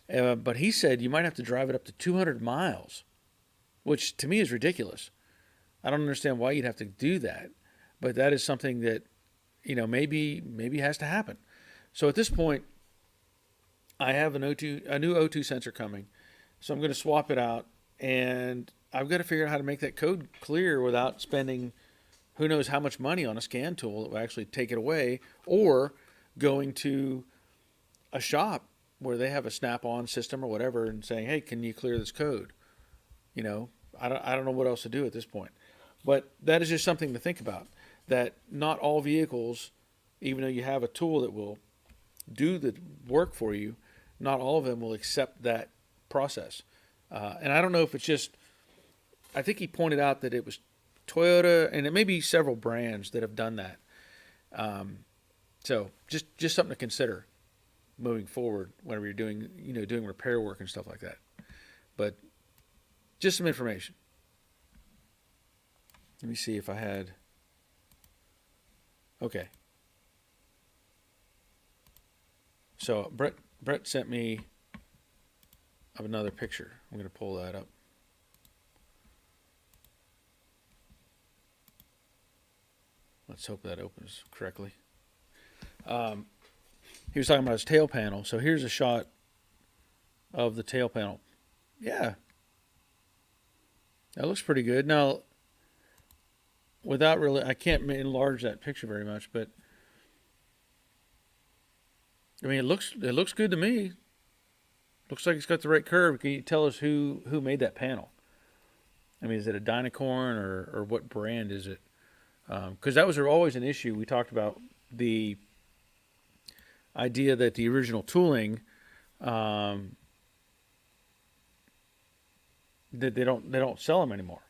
But he said you might have to drive it up to 200 miles, which to me is ridiculous. I don't understand why you'd have to do that, but that is something that, maybe has to happen. So at this point, I have a new O2 sensor coming, so I'm going to swap it out, and I've got to figure out how to make that code clear without spending who knows how much money on a scan tool that will actually take it away, or going to a shop where they have a snap-on system or whatever and saying, hey, can you clear this code? I don't know what else to do at this point. But that is just something to think about, that not all vehicles, even though you have a tool that will do the work for you, not all of them will accept that process. And I don't know if it's just, I think he pointed out that it was Toyota, and it may be several brands that have done that. So just something to consider moving forward whenever you're doing repair work and stuff like that. But just some information. Let me see if I had. Okay. So Brett sent me another picture. I'm going to pull that up. Let's hope that opens correctly. He was talking about his tail panel. So here's a shot of the tail panel. Yeah. That looks pretty good. Now, without really, I can't enlarge that picture very much, but I mean, it looks good to me. Looks like it's got the right curve. Can you tell us who made that panel? I mean, is it a Dynacorn or what brand is it? Because that was always an issue. We talked about the idea that the original tooling, that they don't sell them anymore.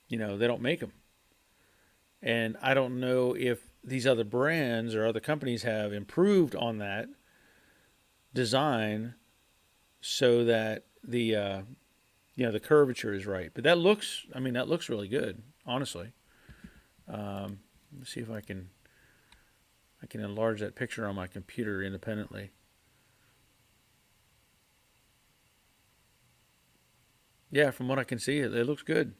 They don't make them. And I don't know if these other brands or other companies have improved on that design so that the the curvature is right. But that looks really good, honestly. Let's see if I can enlarge that picture on my computer independently. Yeah, from what I can see, it looks good.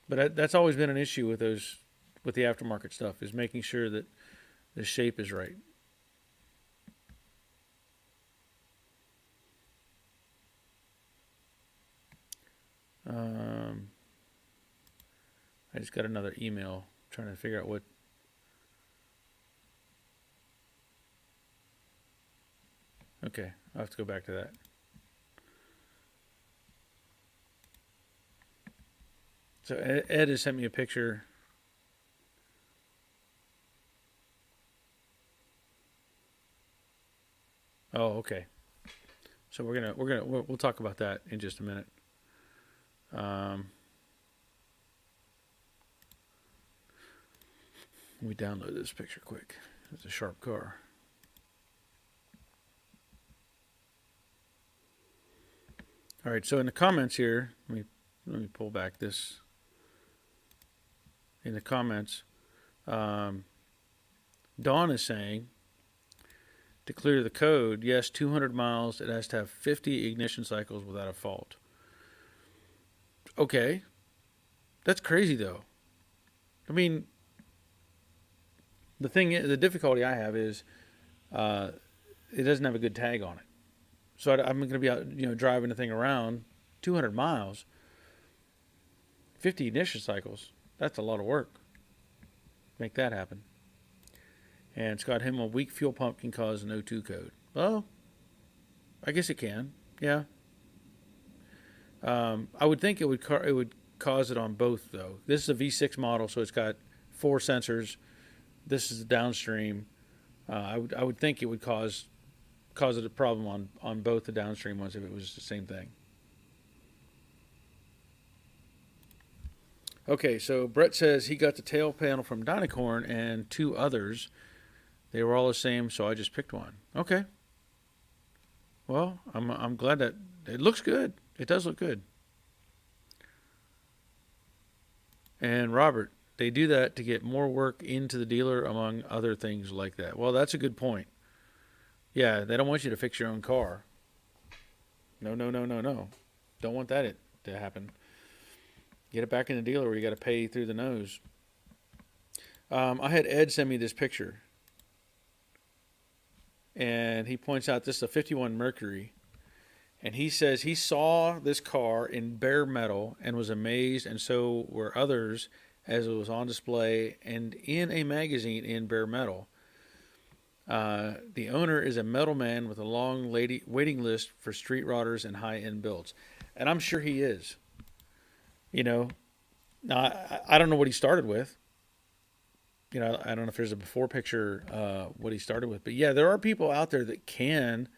But that's always been an issue with the aftermarket stuff, is making sure that the shape is right. I just got another email trying to figure out what. Okay, I'll have to go back to that. So Ed has sent me a picture. Oh, okay. So we'll talk about that in just a minute. Let me download this picture quick. It's a sharp car. All right, so in the comments here, let me pull back this. In the comments, Dawn is saying, to clear the code, yes, 200 miles, it has to have 50 ignition cycles without a fault. Okay. That's crazy, though. I mean, the difficulty I have is it doesn't have a good tag on it. So I'm going to be out, driving the thing around 200 miles, 50 ignition cycles. That's a lot of work. Make that happen. And it's got him a weak fuel pump can cause an O2 code. Well, I guess it can. Yeah. I would think it would cause it on both though. This is a V6 model, so it's got 4 sensors. This is the downstream. I would think it would cause it a problem on both the downstream ones if it was the same thing. Okay, so Brett says he got the tail panel from Dynacorn and 2 others. They were all the same, so I just picked one. Okay. Well, I'm glad that it looks good. It does look good. And Robert, they do that to get more work into the dealer, among other things like that. Well, that's a good point. Yeah, they don't want you to fix your own car. No, no, no, no, no. Don't want that to happen. Get it back in the dealer where you got to pay through the nose. I had Ed send me this picture. And he points out this is a 51 Mercury. And he says he saw this car in bare metal and was amazed, and so were others, as it was on display and in a magazine in bare metal. The owner is a metal man with a long waiting list for street rodders and high-end builds. And I'm sure he is. You know, now I don't know what he started with. You know, I don't know if there's a before picture what he started with. But yeah, there are people out there that can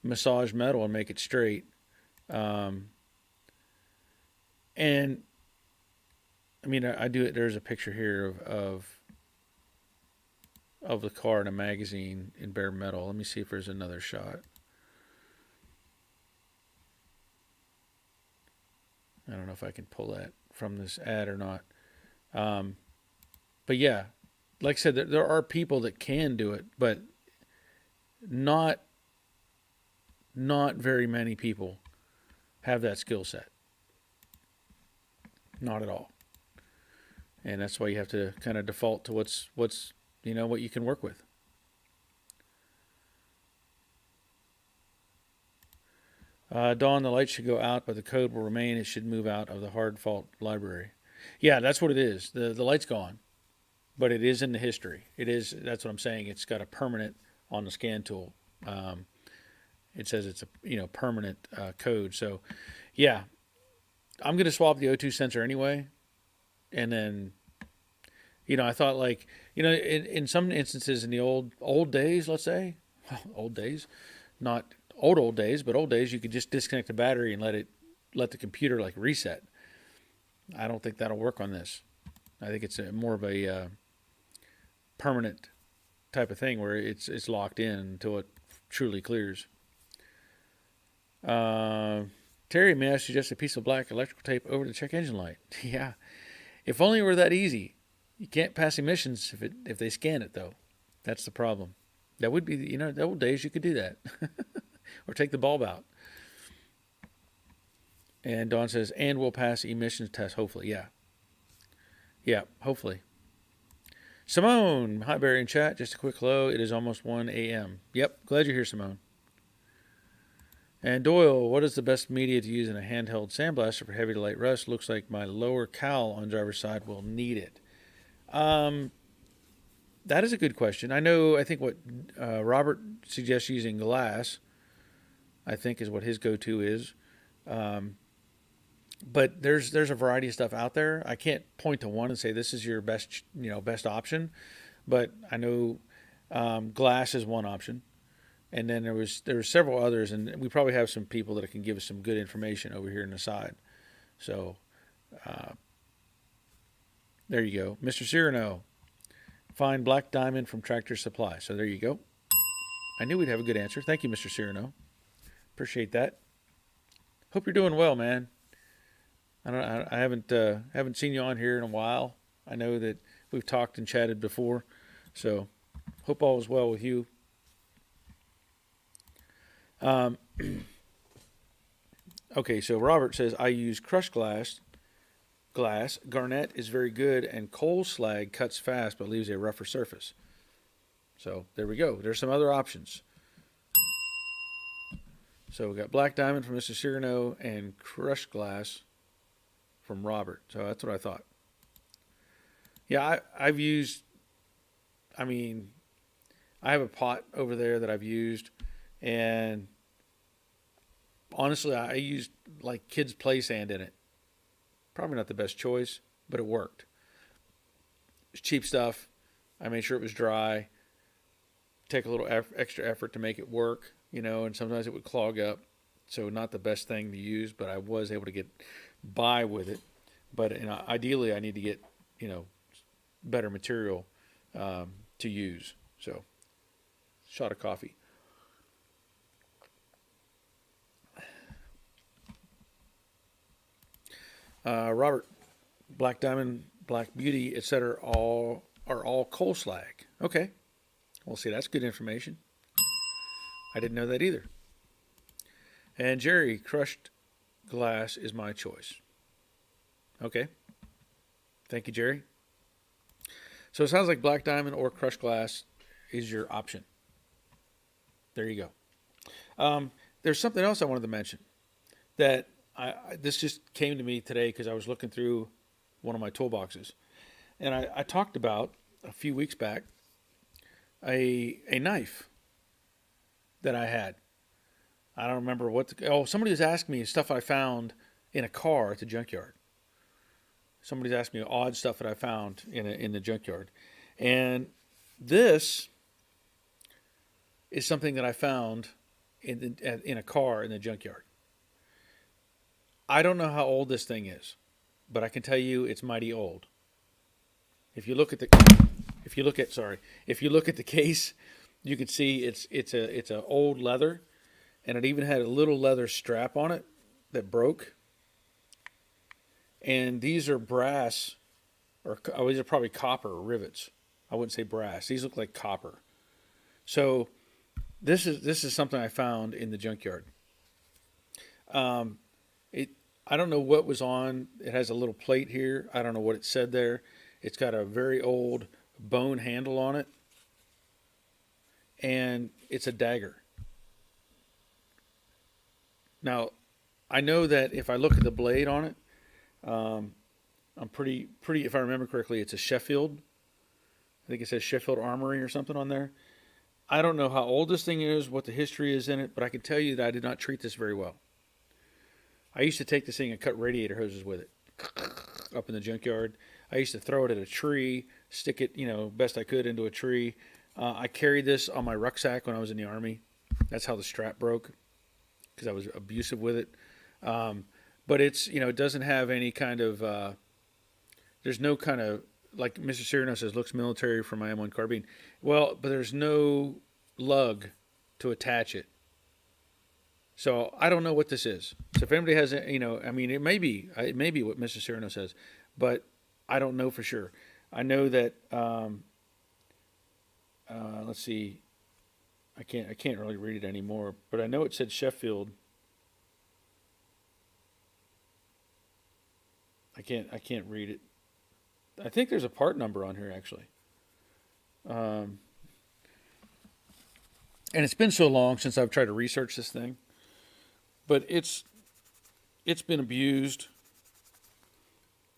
massage metal and make it straight. And I mean, I do it. There's a picture here of the car in a magazine in bare metal. Let me see if there's another shot. I don't know if I can pull that from this ad or not. But yeah, like I said, there are people that can do it, but not very many people have that skill set. Not at all. And that's why you have to kind of default to what's what you can work with. Dawn, the light should go out, but the code will remain. It should move out of the hard fault library. Yeah, that's what it is. The light's gone, but it is in the history. It is. That's what I'm saying. It's got a permanent on the scan tool. It says it's a permanent code. So, yeah, I'm going to swap the O2 sensor anyway, and then, I thought in some instances in the old days, let's say, old days, not old days, but old days, you could just disconnect the battery and let the computer reset. I don't think that'll work on this. I think it's more of a permanent type of thing where it's locked in until it truly clears. Terry, may I suggest a piece of black electrical tape over the check engine light? Yeah, if only it were that easy. You can't pass emissions if they scan it though. That's the problem. That would be the old days you could do that, or take the bulb out. And Dawn says, and we'll pass emissions test hopefully. Yeah, hopefully. Simone, hi Barry in chat. Just a quick hello. It is almost 1 a.m. Yep, glad you're here, Simone. And Doyle, what is the best media to use in a handheld sandblaster for heavy to light rust? Looks like my lower cowl on driver's side will need it. That is a good question. I think what Robert suggests using glass, I think is what his go-to is. But there's a variety of stuff out there. I can't point to one and say this is your best option, but I know glass is one option. And then there were several others, and we probably have some people that can give us some good information over here on the side. So there you go. Mr. Cyrano, find black diamond from Tractor Supply. So there you go. I knew we'd have a good answer. Thank you, Mr. Cyrano. Appreciate that. Hope you're doing well, man. I haven't seen you on here in a while. I know that we've talked and chatted before, so hope all is well with you. Okay, so Robert says, I use crushed glass. Garnet is very good, and coal slag cuts fast but leaves a rougher surface. So there we go. There's some other options. So we got black diamond from Mr. Cyrano and crushed glass from Robert. So that's what I thought. Yeah, I've used, I have a pot over there that I've used, and Honestly, I used like kids' play sand in it. Probably not the best choice, but it worked. It's cheap stuff. I made sure it was dry. Take a little extra effort to make it work, and sometimes it would clog up. So not the best thing to use, but I was able to get by with it. But ideally, I need to get better material to use. So, shot of coffee. Robert, Black Diamond, Black Beauty, etc. are all coal slag. Okay, well, see, that's good information. I didn't know that either. And Jerry, crushed glass is my choice. Okay, thank you, Jerry. So it sounds like black diamond or crushed glass is your option. There you go. There's something else I wanted to mention that this just came to me today because I was looking through one of my toolboxes, and I talked about a few weeks back a knife that I had. I don't remember somebody was asking me stuff I found in a car at the junkyard. Somebody's asked me odd stuff that I found in the junkyard, and this is something that I found in a car in the junkyard. I don't know how old this thing is, but I can tell you it's mighty old. If you look at the case, you can see it's a old leather, and it even had a little leather strap on it that broke. And these are brass, or these are probably copper rivets. I wouldn't say brass. These look like copper. So this is something I found in the junkyard. I don't know what was on. It has a little plate here. I don't know what it said there. It's got a very old bone handle on it, and it's a dagger. Now, I know that if I look at the blade on it, I'm pretty. If I remember correctly, it's a Sheffield. I think it says Sheffield Armory or something on there. I don't know how old this thing is, what the history is in it, but I can tell you that I did not treat this very well. I used to take this thing and cut radiator hoses with it up in the junkyard. I used to throw it at a tree, stick it, best I could into a tree. I carried this on my rucksack when I was in the Army. That's how the strap broke, because I was abusive with it. But it's, it doesn't have any kind of, there's no kind of, like Mr. Cyrano says, looks military for my M1 carbine. Well, but there's no lug to attach it. So I don't know what this is. So if anybody has, it may be what Mr. Cyrano says, but I don't know for sure. I know that, let's see, I can't really read it anymore, but I know it said Sheffield. I can't read it. I think there's a part number on here actually. And it's been so long since I've tried to research this thing, but it's been abused,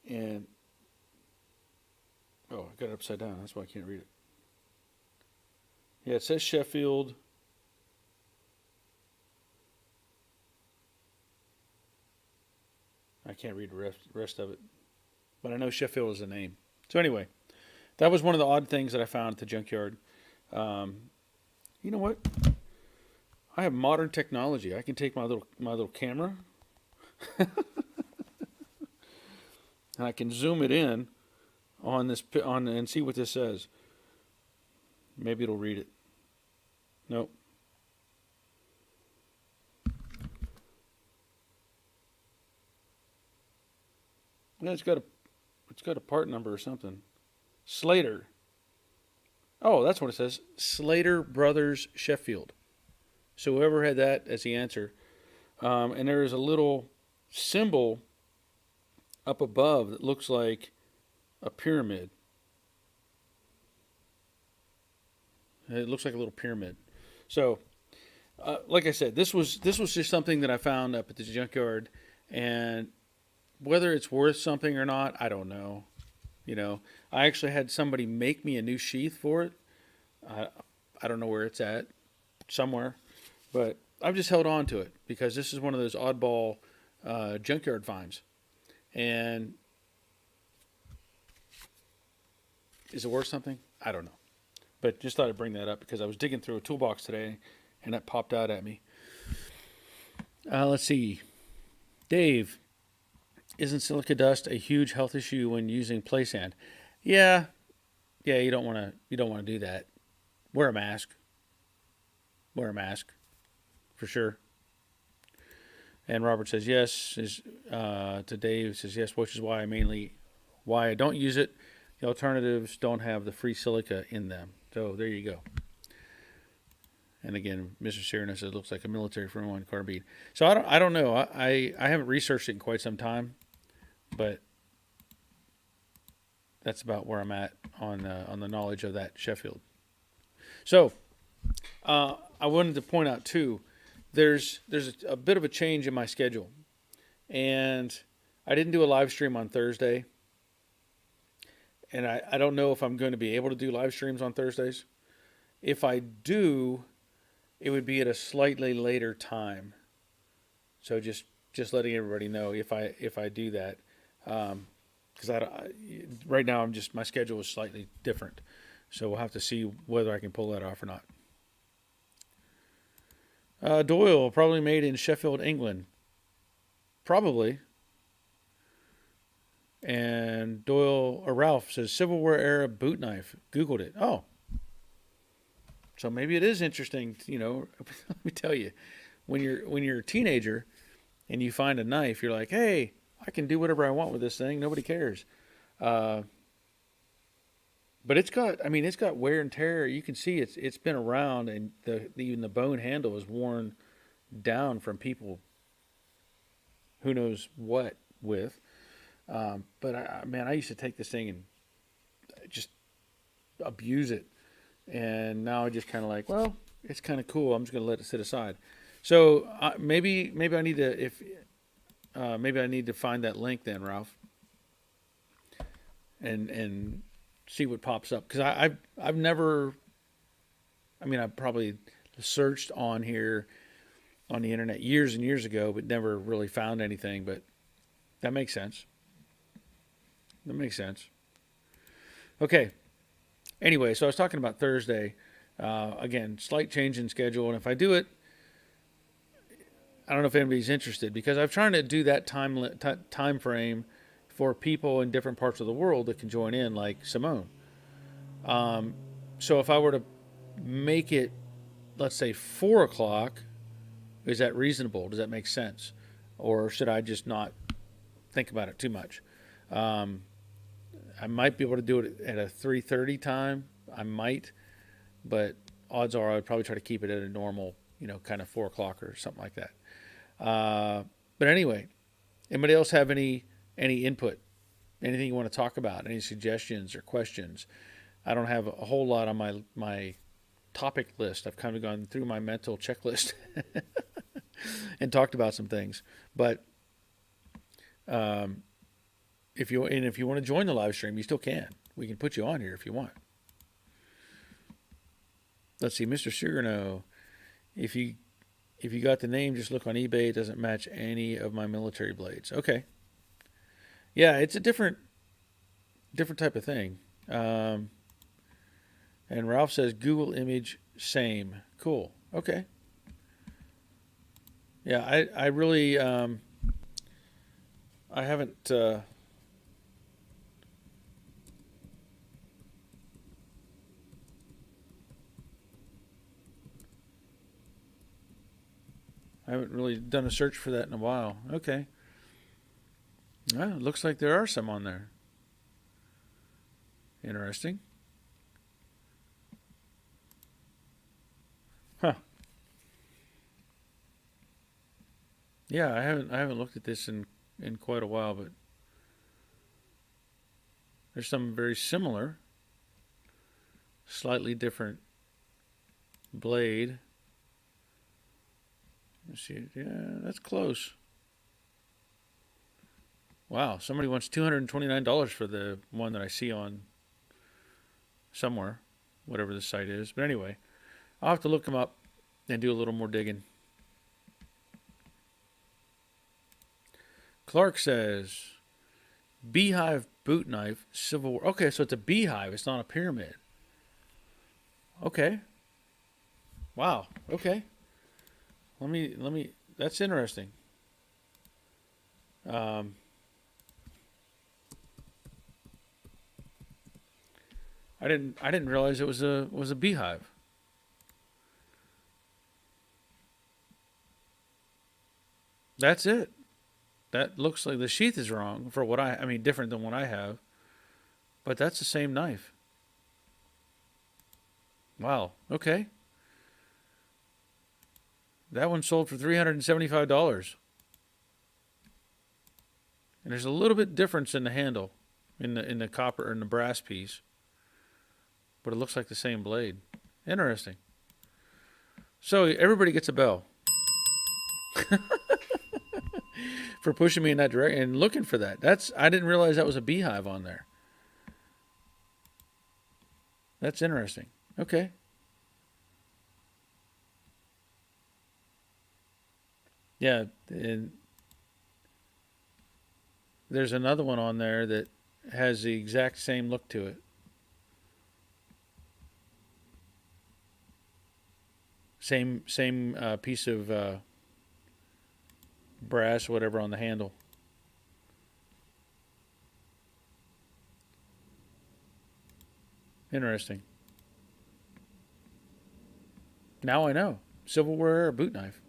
and I got it upside down. That's why I can't read it. Yeah, it says Sheffield. I can't read the rest of it, but I know Sheffield is the name. So anyway, that was one of the odd things that I found at the junkyard. You know what? I have modern technology. I can take my little camera, and I can zoom it in on and see what this says. Maybe it'll read it. Nope. Yeah, it's got a part number or something. Slater. Oh, that's what it says. Slater Brothers Sheffield. So whoever had that as the answer. And there is a little symbol up above that looks like a pyramid. It looks like a little pyramid. So, like I said, this was just something that I found up at the junkyard, and whether it's worth something or not, I don't know. I actually had somebody make me a new sheath for it. I don't know where it's at, somewhere, but just held on to it because this is one of those oddball junkyard finds. And is it worth something? I don't know. But just thought I'd bring that up because I was digging through a toolbox today and that popped out at me. Let's see. Dave, isn't silica dust a huge health issue when using play sand? Yeah, you don't want to do that. Wear a mask. Wear a mask, for sure. And Robert says yes. To Dave says yes, which is why I don't use it. The alternatives don't have the free silica in them. So there you go. And again, Mr. Sirena says it looks like a military .41 carbine. So I don't know. I haven't researched it in quite some time, but that's about where I'm at on the knowledge of that Sheffield. So I wanted to point out too, there's a bit of a change in my schedule, and I didn't do a live stream on Thursday, and I don't know if I'm going to be able to do live streams on Thursdays. If I do, it would be at a slightly later time. So just letting everybody know if I do that, because right now my schedule is slightly different, so we'll have to see whether I can pull that off or not. Doyle, probably made in Sheffield, England. Probably. And Ralph says Civil War era boot knife. Googled it. Oh. So maybe it is interesting, let me tell you, when you're a teenager and you find a knife, you're like, hey, I can do whatever I want with this thing. Nobody cares. But it's got wear and tear. You can see it's been around, and even the bone handle is worn down from people who knows what with. But I used to take this thing and just abuse it. And now I just kind of like, well, it's kind of cool. I'm just going to let it sit aside. So maybe I need to maybe I need to find that link then, Ralph, and see what pops up, because I've never. I probably searched on here on the internet years and years ago, but never really found anything. But that makes sense. Okay. Anyway, so I was talking about Thursday. Again, slight change in schedule, and if I do it, I don't know if anybody's interested, because I'm trying to do that time frame for people in different parts of the world that can join in, like Simone. So if I were to make it, let's say 4 o'clock, is that reasonable? Does that make sense? Or should I just not think about it too much? I might be able to do it at a 3:30 time. I might, but odds are I'd probably try to keep it at a normal, kind of 4 o'clock or something like that. But anyway, anybody else have any input? Anything you want to talk about? Any suggestions or questions? I don't have a whole lot on my topic list. I've kind of gone through my mental checklist and talked about some things. But if you want to join the live stream, you still can. We can put you on here if you want. Let's see, Mr. Cyrano, if you got the name, just look on eBay. It doesn't match any of my military blades. Okay. Yeah, it's a different type of thing. And Ralph says Google image same. Cool. Okay. Yeah, I really I haven't really done a search for that in a while. Okay. Well, it looks like there are some on there. Interesting. Huh. Yeah, I haven't looked at this in quite a while, but there's some very similar, slightly different blade. Let's see. Yeah, that's close. Wow, somebody wants $229 for the one that I see on somewhere, whatever the site is. But anyway, I'll have to look them up and do a little more digging. Clark says, beehive boot knife, Civil War. Okay, so it's a beehive. It's not a pyramid. Okay. Wow. Okay. Let me. That's interesting. Um, I didn't realize it was a beehive. That's it. That looks like the sheath is wrong for what I mean, different than what I have, but that's the same knife. Wow. Okay. That one sold for $375. And there's a little bit difference in the handle, in the copper or in the brass piece, but it looks like the same blade. Interesting. So everybody gets a bell for pushing me in that direction and looking for that. I didn't realize that was a beehive on there. That's interesting. Okay. Yeah, and there's another one on there that has the exact same look to it. Same piece of brass, whatever, on the handle. Interesting. Now I know. Silverware or boot knife.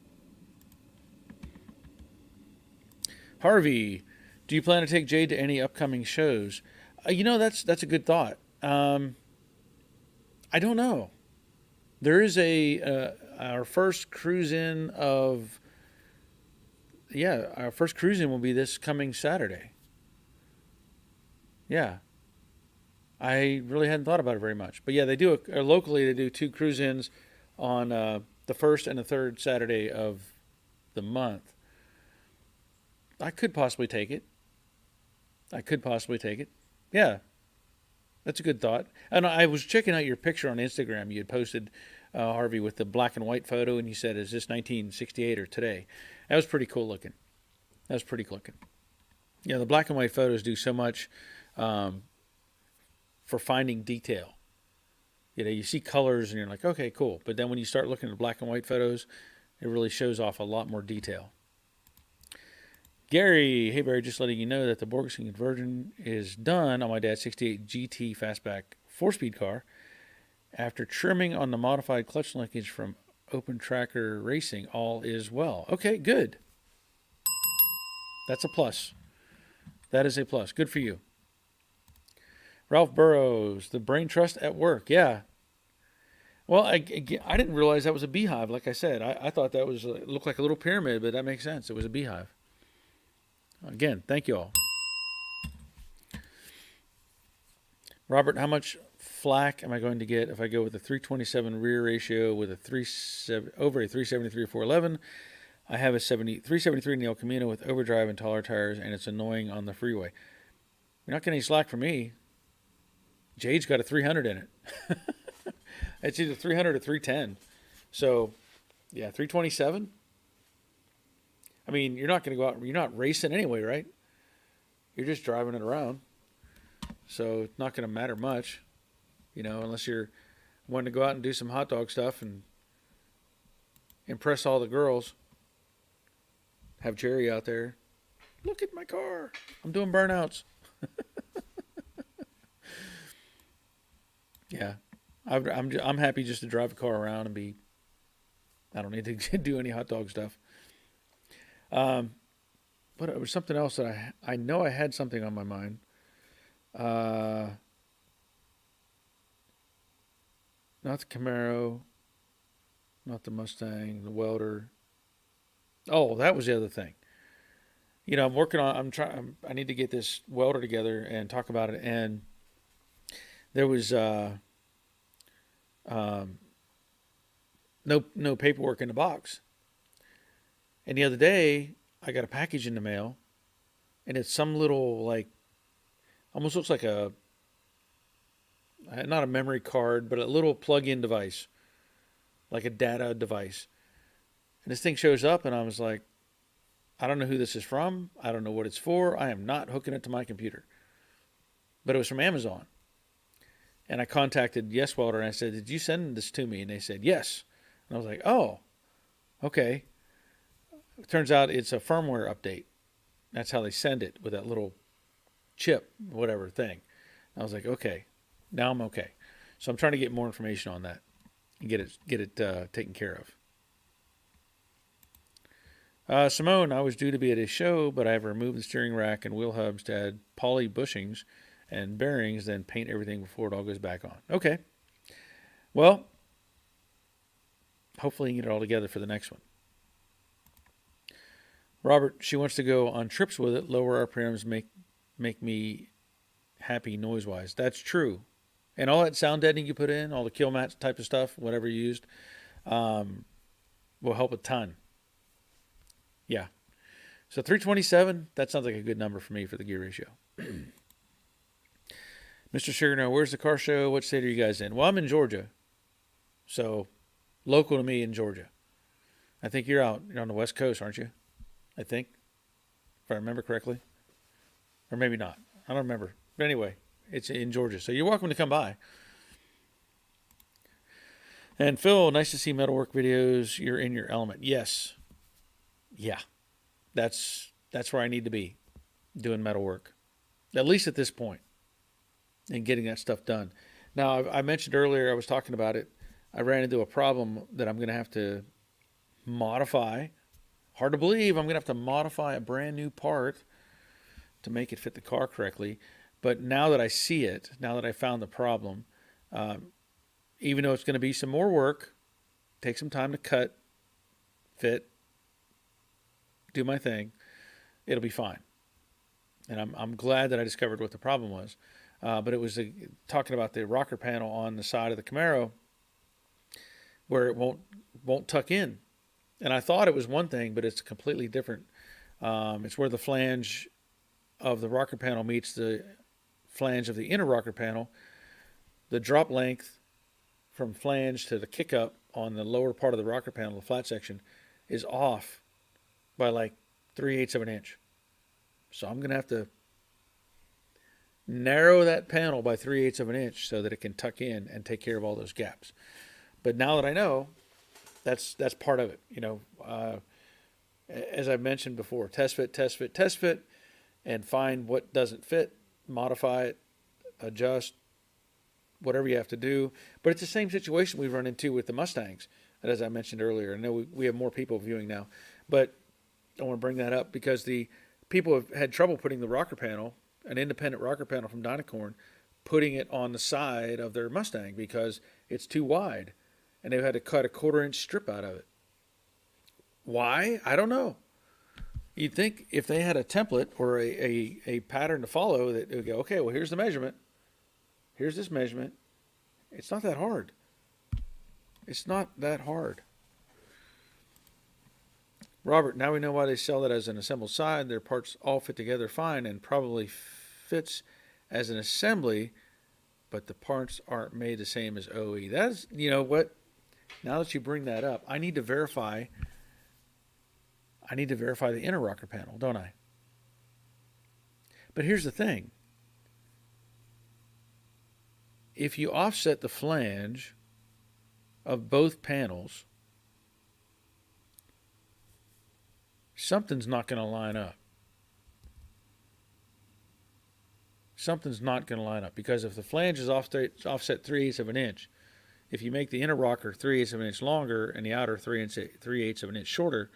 Harvey, do you plan to take Jade to any upcoming shows? That's a good thought. I don't know. There is our first cruise in of our first cruise in will be this coming Saturday. Yeah, I really hadn't thought about it very much, but yeah, they do locally. They do two cruise ins on the first and the third Saturday of the month. I could possibly take it. Yeah, that's a good thought. And I was checking out your picture on Instagram. You had posted, Harvey, with the black and white photo, and you said, "Is this 1968 or today?" That was pretty cool looking. Yeah, the black and white photos do so much for finding detail. You see colors and you're like, okay, cool. But then when you start looking at black and white photos, it really shows off a lot more detail. Gary, hey Barry, just letting you know that the Borgeson conversion is done on my dad's 68 GT Fastback 4-speed car. After trimming on the modified clutch linkage from Open Tracker Racing, all is well. Okay, good. That's a plus. That is a plus. Good for you. Ralph Burrows, the brain trust at work. Yeah. Well, I didn't realize that was a beehive. Like I said, I thought that was looked like a little pyramid, but that makes sense. It was a beehive. Again, thank you all. Robert, how much flack am I going to get if I go with a 327 rear ratio with a over a 373 or 411? I have a 373 in the El Camino with overdrive and taller tires, and it's annoying on the freeway. You're not getting any slack from me. Jade's got a 300 in it. It's either 300 or 310. So, yeah, 327. I mean, you're not going to go out. You're not racing anyway, right? You're just driving it around. So it's not going to matter much, unless you're wanting to go out and do some hot dog stuff and impress all the girls. Have Jerry out there. Look at my car. I'm doing burnouts. Yeah. I'm happy just to drive a car around and be. I don't need to do any hot dog stuff. But it was something else that I know I had something on my mind. Not the Camaro, not the Mustang, the Welder. Oh, that was the other thing. I'm working on. I need to get this welder together and talk about it. And there was no paperwork in the box. And the other day, I got a package in the mail, and it's some little, almost looks like not a memory card, but a little plug-in device, like a data device. And this thing shows up, and I was like, I don't know who this is from. I don't know what it's for. I am not hooking it to my computer. But it was from Amazon. And I contacted Yes Welder and I said, did you send this to me? And they said, yes. And I was like, oh, okay. It turns out it's a firmware update. That's how they send it, with that little chip, whatever thing. And I was like, okay, now I'm okay. So I'm trying to get more information on that and get it taken care of. Simone, I was due to be at a show, but I have removed the steering rack and wheel hubs to add poly bushings and bearings, then paint everything before it all goes back on. Okay. Well, hopefully you can get it all together for the next one. Robert, she wants to go on trips with it. Lower RPMs make me happy noise-wise. That's true. And all that sound deadening you put in, all the kill mats type of stuff, whatever you used, will help a ton. Yeah. So 327, that sounds like a good number for me for the gear ratio. Mr. Sugar, where's the car show? What state are you guys in? Well, I'm in Georgia. So local to me in Georgia. I think you're on the West Coast, aren't you? I think, if I remember correctly. Or maybe not. I don't remember. But anyway, it's in Georgia. So you're welcome to come by. And Phil, nice to see Metalwork videos. You're in your element. Yes. Yeah. That's where I need to be, doing metalwork. At least at this point. And getting that stuff done. Now, I mentioned earlier, I was talking about it. I ran into a problem that I'm going to have to modify. Hard to believe, I'm going to have to modify a brand new part to make it fit the car correctly. But now that I see it, now that I found the problem, even though it's going to be some more work, take some time to cut, fit, do my thing, it'll be fine. And I'm glad that I discovered what the problem was. But it was talking about the rocker panel on the side of the Camaro where it won't tuck in. And I thought it was one thing, but it's completely different. It's where the flange of the rocker panel meets the flange of the inner rocker panel. The drop length from flange to the kick up on the lower part of the rocker panel, the flat section, is off by like 3/8 of an inch. So I'm going to have to narrow that panel by 3/8 of an inch so that it can tuck in and take care of all those gaps. But now that I know, that's part of it. As I mentioned before, test fit, and find what doesn't fit, modify it, adjust, whatever you have to do. But it's the same situation we've run into with the Mustangs, as I mentioned earlier. I know we have more people viewing now, but I want to bring that up because the people have had trouble putting the rocker panel, an independent rocker panel from Dynacorn, putting it on the side of their Mustang because it's too wide. And they've had to cut a 1/4 inch strip out of it. Why? I don't know. You'd think if they had a template or a pattern to follow that would go, okay, well, here's the measurement. Here's this measurement. It's not that hard. It's not that hard. Robert, now we know why they sell it as an assembled side. Their parts all fit together fine and probably fits as an assembly, but the parts aren't made the same as OE. That's, you know what? Now that you bring that up, I need to verify the inner rocker panel, don't I? But here's the thing. If you offset the flange of both panels, something's not going to line up. Something's not going to line up because if the flange is offset 3/8 of an inch, if you make the inner rocker 3/8 of an inch longer and the outer 3/8 of an inch shorter,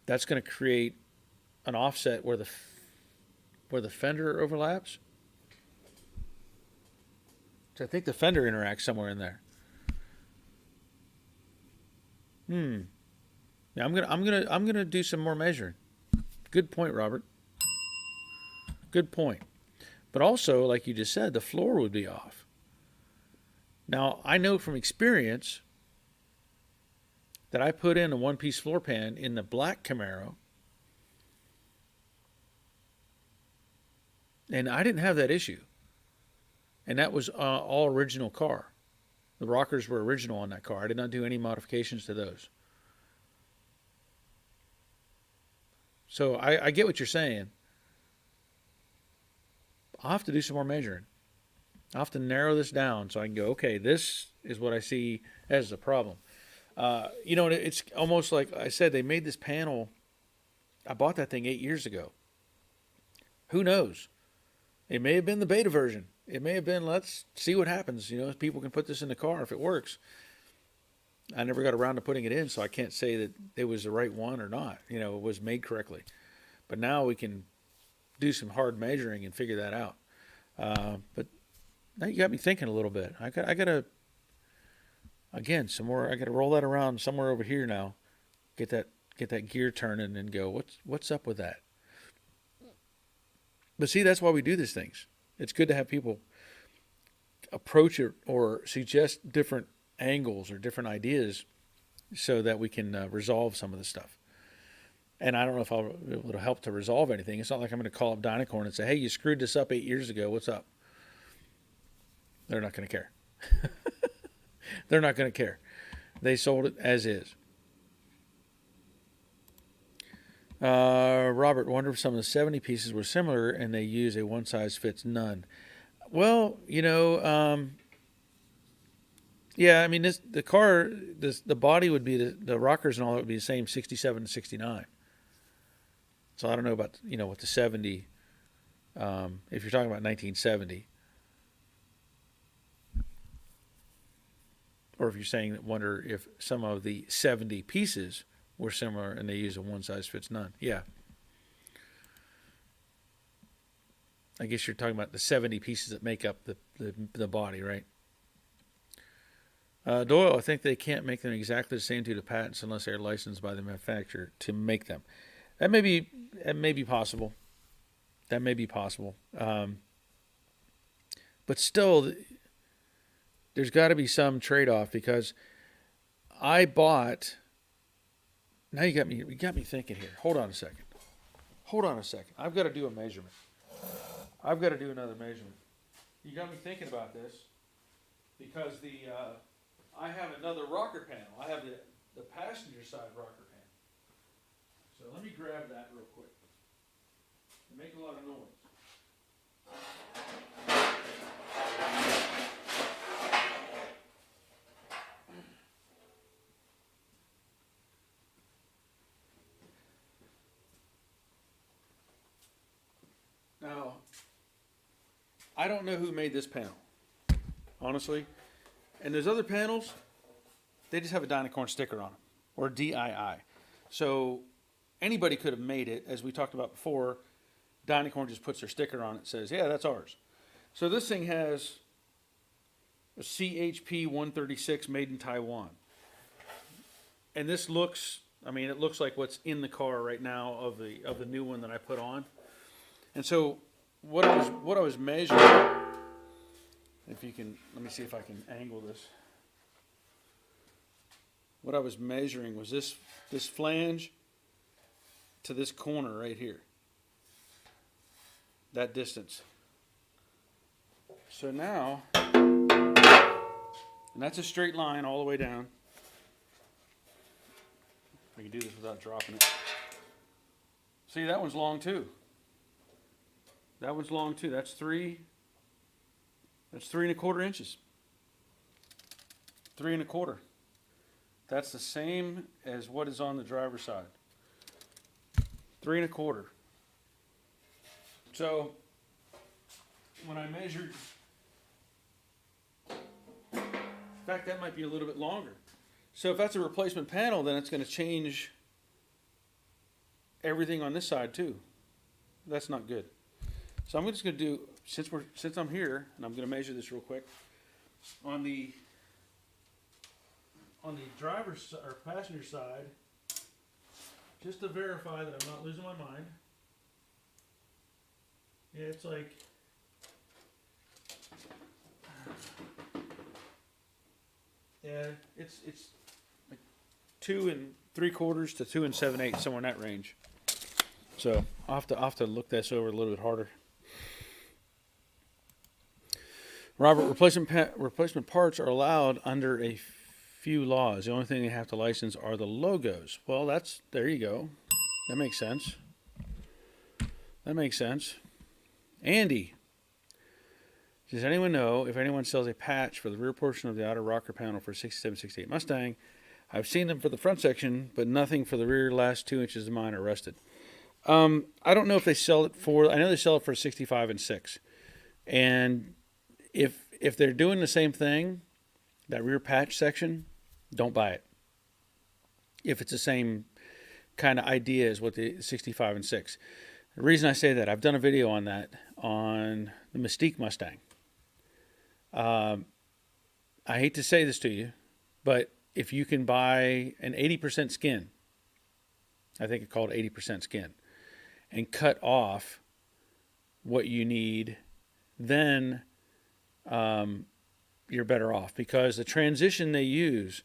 that's going to create an offset where the fender overlaps. So I think the fender interacts somewhere in there. Yeah, I'm gonna do some more measuring. Good point, Robert. Good point. But also, like you just said, the floor would be off. Now, I know from experience that I put in a one-piece floor pan in the black Camaro, and I didn't have that issue. And that was all original car. The rockers were original on that car. I did not do any modifications to those. So I get what you're saying. I'll have to do some more measuring. I'll have to narrow this down so I can go, okay, this is what I see as the problem. It's almost like I said, they made this panel. I bought that thing 8 years ago. Who knows? It may have been the beta version. It may have been, let's see what happens. People can put this in the car if it works. I never got around to putting it in, so I can't say that it was the right one or not. It was made correctly. But now we can do some hard measuring and figure that out. But now you got me thinking a little bit. I gotta again some more. I gotta roll that around somewhere over here now. Get that gear turning and go. What's up with that? But see, that's why we do these things. It's good to have people approach it or suggest different angles or different ideas so that we can resolve some of the stuff. And I don't know if I'll be able to help to resolve anything. It's not like I'm going to call up Dynacorn and say, hey, you screwed this up 8 years ago. What's up? They're not going to care. They're not going to care. They sold it as is. Robert, wonder if some of the 70 pieces were similar and they use a one-size-fits-none. Well, yeah, I mean, the car, the body would be, the rockers and all that would be the same 67 to 69. So I don't know about, with the 70, if you're talking about 1970. Or if you're saying, wonder if some of the 70 pieces were similar and they use a one-size-fits-none. Yeah. I guess you're talking about the 70 pieces that make up the body, right? Doyle, I think they can't make them exactly the same due to patents unless they're licensed by the manufacturer to make them. That may be possible. That may be possible. But still, there's got to be some trade-off because I bought. Now you got me thinking here. Hold on a second. I've got to do a measurement. I've got to do another measurement. You got me thinking about this because I have another rocker panel. I have the passenger side rocker panel. So let me grab that real quick. They make a lot of noise. Now, I don't know who made this panel, honestly. And there's other panels, they just have a Dynacorn sticker on them, or DII. So anybody could have made it, as we talked about before. Dynacorn just puts their sticker on it, says, yeah, that's ours. So this thing has a CHP 136 made in Taiwan. And this looks, it looks like what's in the car right now of the new one that I put on. And so what I was measuring, if you can, let me see if I can angle this. What I was measuring was this flange to this corner right here. That distance. So now, and that's a straight line all the way down. I can do this without dropping it. See, that one's long too. That one's long too. That's 3.25 inches. 3.25. That's the same as what is on the driver's side. 3.25. So when I measured, in fact, that might be a little bit longer. So if that's a replacement panel, then it's going to change everything on this side too. That's not good. So I'm just going to do, since I'm here, and I'm going to measure this real quick, on the driver's or passenger side, just to verify that I'm not losing my mind. Yeah, it's like it's like 2 3/4 to 2 7/8, somewhere in that range. So I'll have to look this over a little bit harder. Robert, replacement parts are allowed under a few laws. The only thing they have to license are the logos. Well, there you go. That makes sense. That makes sense. Andy, does anyone know if anyone sells a patch for the rear portion of the outer rocker panel for 6768 Mustang? I've seen them for the front section, but nothing for the rear last 2 inches of mine are rusted. I don't know if they sell it for, I know they sell it for 65 and 6. And if they're doing the same thing, that rear patch section, don't buy it. If it's the same kind of idea as what the 65 and 6. The reason I say that, I've done a video on that on the Mystique Mustang. I hate to say this to you, but if you can buy an 80% skin, I think it's called 80% skin, and cut off what you need, then you're better off, because the transition they use,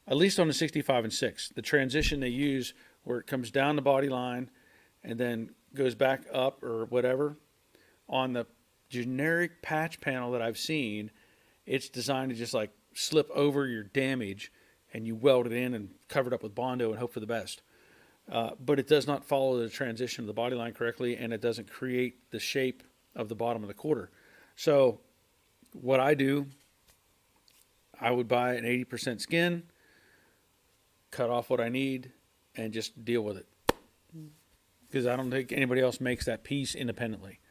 at least on the 65 and 6, the transition they use where it comes down the body line and then goes back up or whatever, on the generic patch panel that I've seen, it's designed to just like slip over your damage and you weld it in and cover it up with Bondo and hope for the best. But it does not follow the transition of the body line correctly, and it doesn't create the shape of the bottom of the quarter. So what I do, I would buy an 80% skin, cut off what I need, and just deal with it. Because I don't think anybody else makes that piece independently.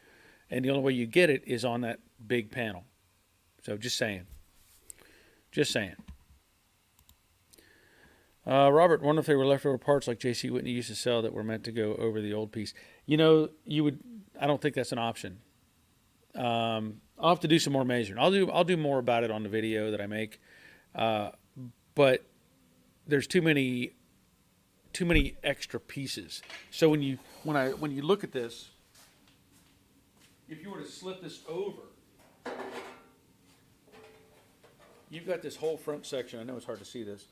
And the only way you get it is on that big panel. So just saying. Just saying. Robert, wonder if they were leftover parts like J.C. Whitney used to sell that were meant to go over the old piece. You know, I don't think that's an option. I'll have to do some more measuring. I'll do more about it on the video that I make. But there's too many extra pieces. So when you look at this, if you were to slip this over, you've got this whole front section. I know it's hard to see this.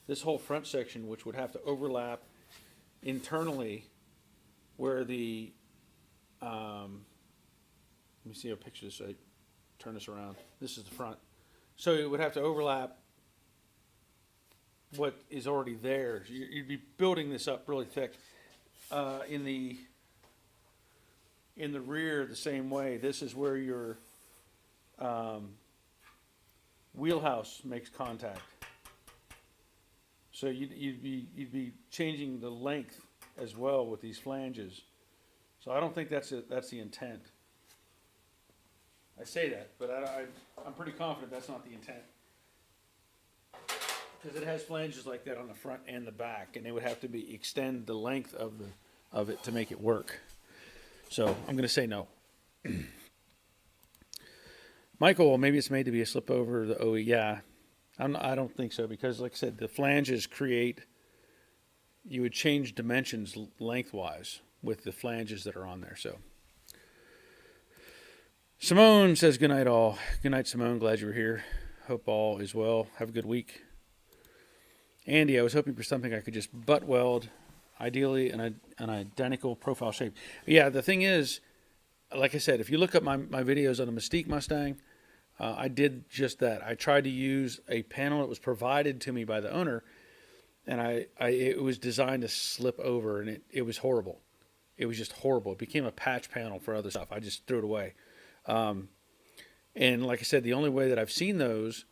This whole front section, which would have to overlap internally where the, let me see a picture of this. I turn this around. This is the front. So it would have to overlap what is already there. You'd be building this up really thick. In the rear, the same way. This is where your wheelhouse makes contact. So you'd be changing the length as well with these flanges. So I don't think that's the intent. I say that, but I'm pretty confident that's not the intent. Because it has flanges like that on the front and the back, and they would have to extend the length of it to make it work. So I'm going to say no. Michael, well, maybe it's made to be a slip over the OE. Yeah, I don't think so, because like I said, the flanges you would change dimensions lengthwise with the flanges that are on there. So Simone says, good night all. Good night, Simone. Glad you were here. Hope all is well. Have a good week. Andy, I was hoping for something I could just butt weld, ideally an identical profile shape. Yeah, the thing is, like I said, if you look up my videos on the Mystique Mustang, I did just that. I tried to use a panel that was provided to me by the owner, and it was designed to slip over, and it was horrible. It was just horrible. It became a patch panel for other stuff. I just threw it away. And like I said, the only way that I've seen those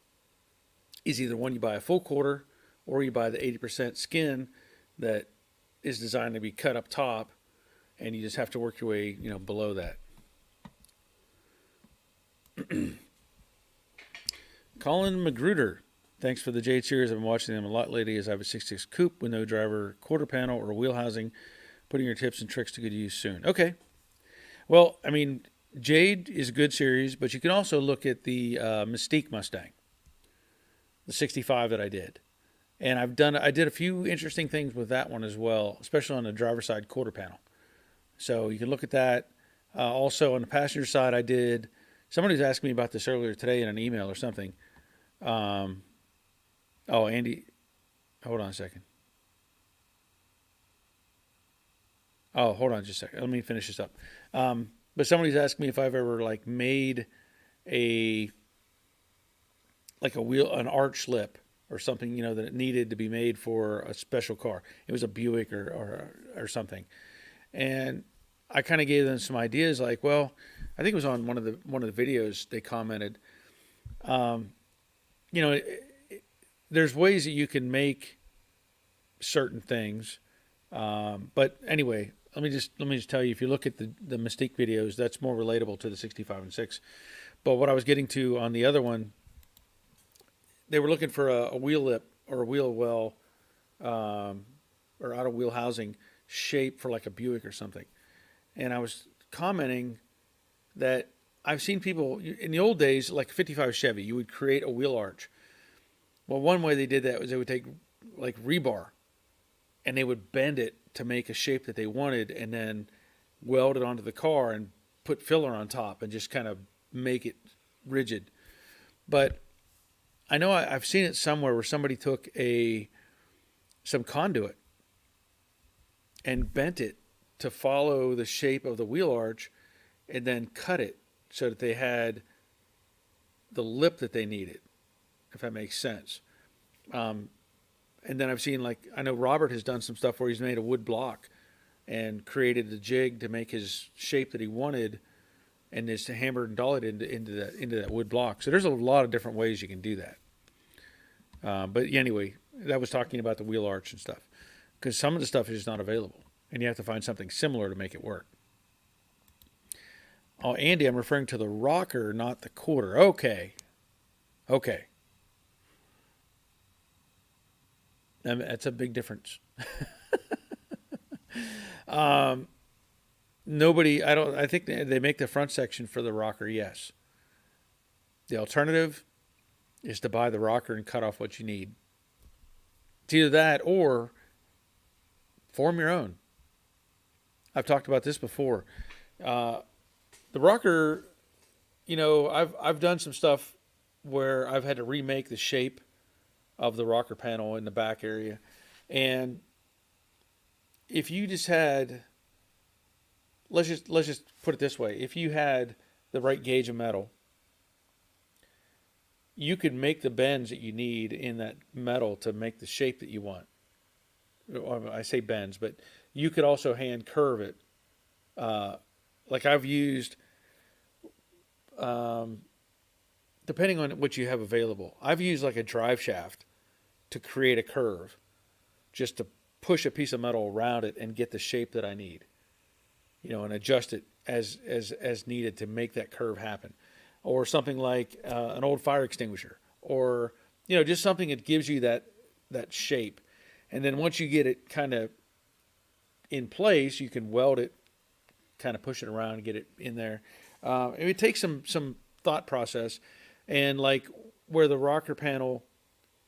is either one, you buy a full quarter, or you buy the 80% skin that is designed to be cut up top, and you just have to work your way, below that. Colin Magruder, thanks for the Jade series. I've been watching them a lot lately as I have a 6.6 coupe with no driver quarter panel or wheel housing. Putting your tips and tricks to good use soon. Okay. Well, I mean, Jade is a good series, but you can also look at the Mystique Mustang, the 65 that I did. And I did a few interesting things with that one as well, especially on the driver's side quarter panel. So you can look at that. Also on the passenger side, somebody was asking me about this earlier today in an email or something. Andy, hold on a second. Oh, hold on just a second. Let me finish this up. But somebody's asked me if I've ever made an arch lip or something, that it needed to be made for a special car. It was a Buick or something. And I kind of gave them some ideas. Like, well, I think it was on one of the videos they commented. Um, you know, there's ways that you can make certain things. But anyway, let me just tell you, if you look at the Mystique videos, that's more relatable to the 65 and 6. But what I was getting to on the other one, they were looking for a wheel lip or a wheel well, or out of wheel housing shape for like a Buick or something. And I was commenting that I've seen people in the old days, like 55 Chevy, you would create a wheel arch. Well, one way they did that was they would take like rebar and they would bend it to make a shape that they wanted and then weld it onto the car and put filler on top and just kind of make it rigid. But I know I've seen it somewhere where somebody took some conduit and bent it to follow the shape of the wheel arch and then cut it so that they had the lip that they needed, if that makes sense. And then I've seen, like, I know Robert has done some stuff where he's made a wood block and created the jig to make his shape that he wanted and just hammered and dollied into that wood block. So there's a lot of different ways you can do that. But anyway, that was talking about the wheel arch and stuff, because some of the stuff is just not available and you have to find something similar to make it work. Oh, Andy, I'm referring to the rocker, not the quarter. Okay. That's a big difference. I think they make the front section for the rocker, yes. The alternative is to buy the rocker and cut off what you need. It's either that or form your own. I've talked about this before. The rocker, I've done some stuff where I've had to remake the shape of the rocker panel in the back area. And if you just had, let's just put it this way, if you had the right gauge of metal, you could make the bends that you need in that metal to make the shape that you want. I say bends, but you could also hand curve it. Like I've used, depending on what you have available, I've used like a drive shaft to create a curve, just to push a piece of metal around it and get the shape that I need, and adjust it as needed to make that curve happen. Or something like an old fire extinguisher, or just something that gives you that shape. And then once you get it kind of in place, you can weld it, kind of push it around and get it in there. It takes some thought process, and like where the rocker panel,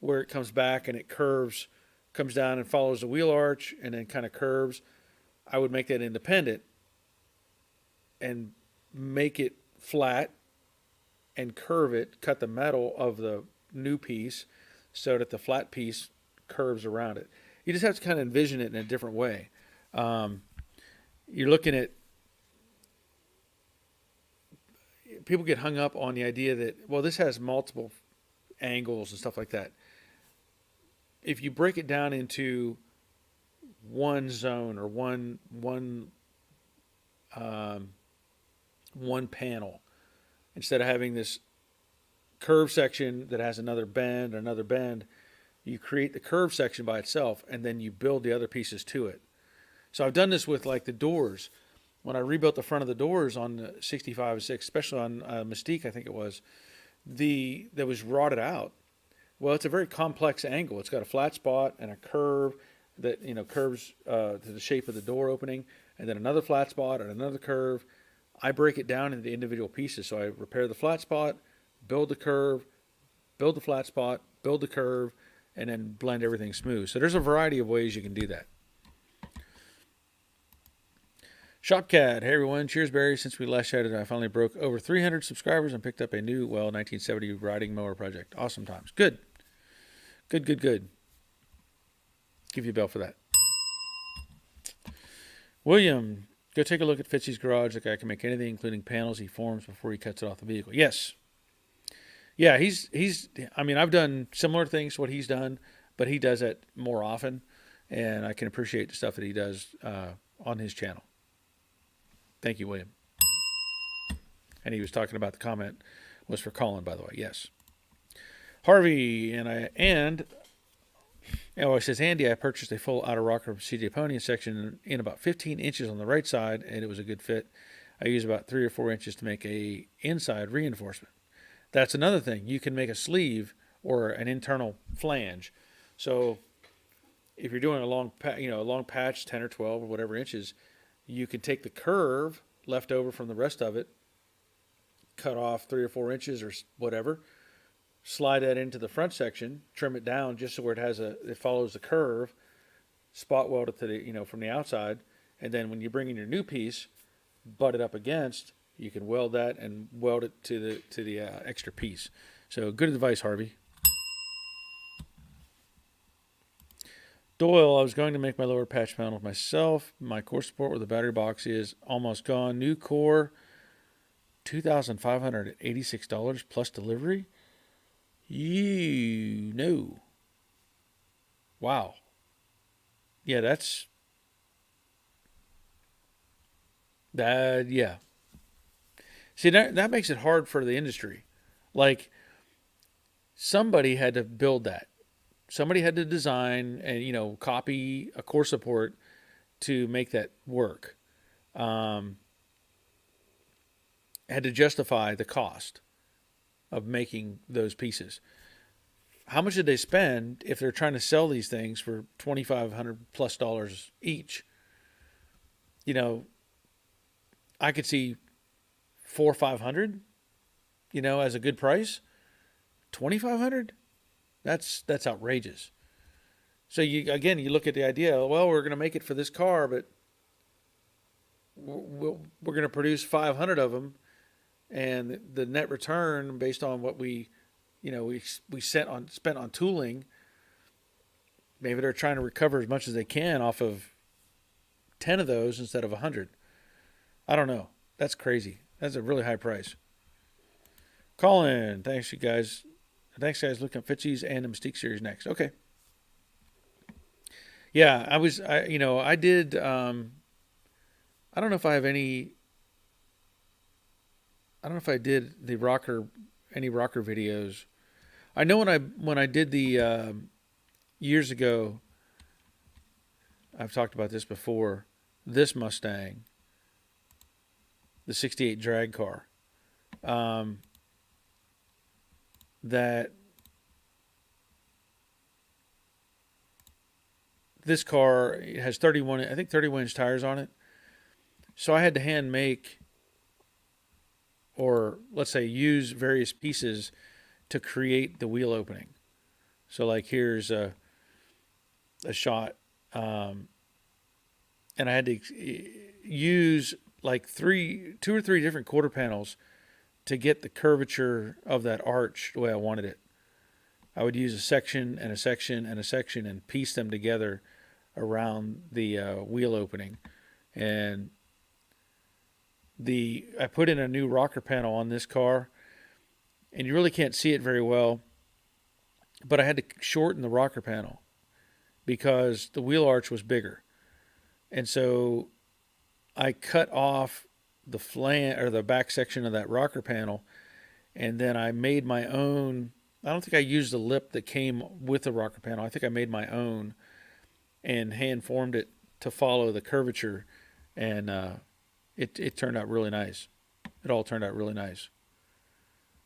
where it comes back and it curves, comes down and follows the wheel arch and then kind of curves, I would make that independent and make it flat and curve it, cut the metal of the new piece so that the flat piece curves around it. You just have to kind of envision it in a different way. You're looking at, people get hung up on the idea that, well, this has multiple angles and stuff like that. If you break it down into one zone or one panel, instead of having this curve section that has another bend, you create the curve section by itself and then you build the other pieces to it. So I've done this with like the doors. When I rebuilt the front of the doors on the 65 and 6, especially on Mystique, I think it was, that was rotted out. Well, it's a very complex angle. It's got a flat spot and a curve that curves to the shape of the door opening, and then another flat spot and another curve. I break it down into individual pieces. So I repair the flat spot, build the curve, build the flat spot, build the curve, and then blend everything smooth. So there's a variety of ways you can do that. Shopcat, hey everyone, cheers Barry. Since we last chatted, I finally broke over 300 subscribers and picked up a new, 1970 riding mower project. Awesome times. Good. Give you a bell for that. William, go take a look at Fitzy's garage. The guy can make anything, including panels he forms before he cuts it off the vehicle. Yes. Yeah, I've done similar things to what he's done, but he does that more often, and I can appreciate the stuff that he does on his channel. Thank you, William. And he was talking about the comment was for Colin, by the way. Yes. Harvey it says, Andy, I purchased a full outer rocker from CJ Pony section in about 15 inches on the right side, and it was a good fit. I use about 3 or 4 inches to make a inside reinforcement. That's another thing. You can make a sleeve or an internal flange. So if you're doing a long patch, 10 or 12 or whatever inches, you can take the curve left over from the rest of it, cut off 3 or 4 inches or whatever, slide that into the front section, trim it down just so where it follows the curve, spot weld it to the, from the outside, and then when you bring in your new piece, butt it up against, you can weld that and weld it to the extra piece. So good advice, Harvey. Doyle, I was going to make my lower patch panel myself. My core support where the battery box is almost gone. New core, $2,586 plus delivery. You know. Wow. Yeah, yeah. See, that makes it hard for the industry. Like, somebody had to build that. Somebody had to design and, copy a core support to make that work. Had to justify the cost of making those pieces. How much did they spend if they're trying to sell these things for $2,500+ each? I could see $400 or $500, as a good price. $2,500? That's outrageous. So you look at the idea. Well, we're going to make it for this car, but we're going to produce 500 of them, and the net return based on what we spent on tooling. Maybe they're trying to recover as much as they can off of 10 of those instead of 100. I don't know. That's crazy. That's a really high price. Colin, thanks guys. Looking at Fitchies and the Mystique series next. Okay. Yeah, I did. I don't know if I have any. I don't know if I did any rocker videos. I know when I did the years ago. I've talked about this before. This Mustang, the '68 drag car. That this car has 31-inch tires on it. So I had to hand make, or let's say use various pieces to create the wheel opening. So like here's a shot, and I had to use like 2 or 3 different quarter panels to get the curvature of that arch the way I wanted it. I would use a section and a section and a section and piece them together around the wheel opening. And I put in a new rocker panel on this car, and you really can't see it very well, but I had to shorten the rocker panel because the wheel arch was bigger. And so I cut off the flange or the back section of that rocker panel, and then I made my own. I don't think I used the lip that came with the rocker panel. I think I made my own and hand formed it to follow the curvature, and it turned out really nice. It all turned out really nice.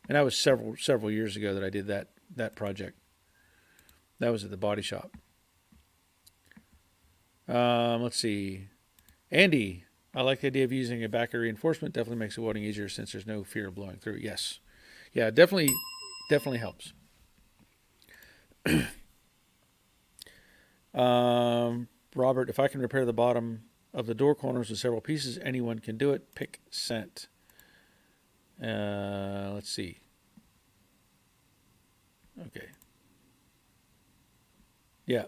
And that was several years ago that I did that project. That was at the body shop. Let's see. Andy, I like the idea of using a backer reinforcement. Definitely makes the welding easier since there's no fear of blowing through. Yes. Yeah, definitely helps. Robert, if I can repair the bottom of the door corners with several pieces, anyone can do it. Pick cent. Let's see. Okay. Yeah.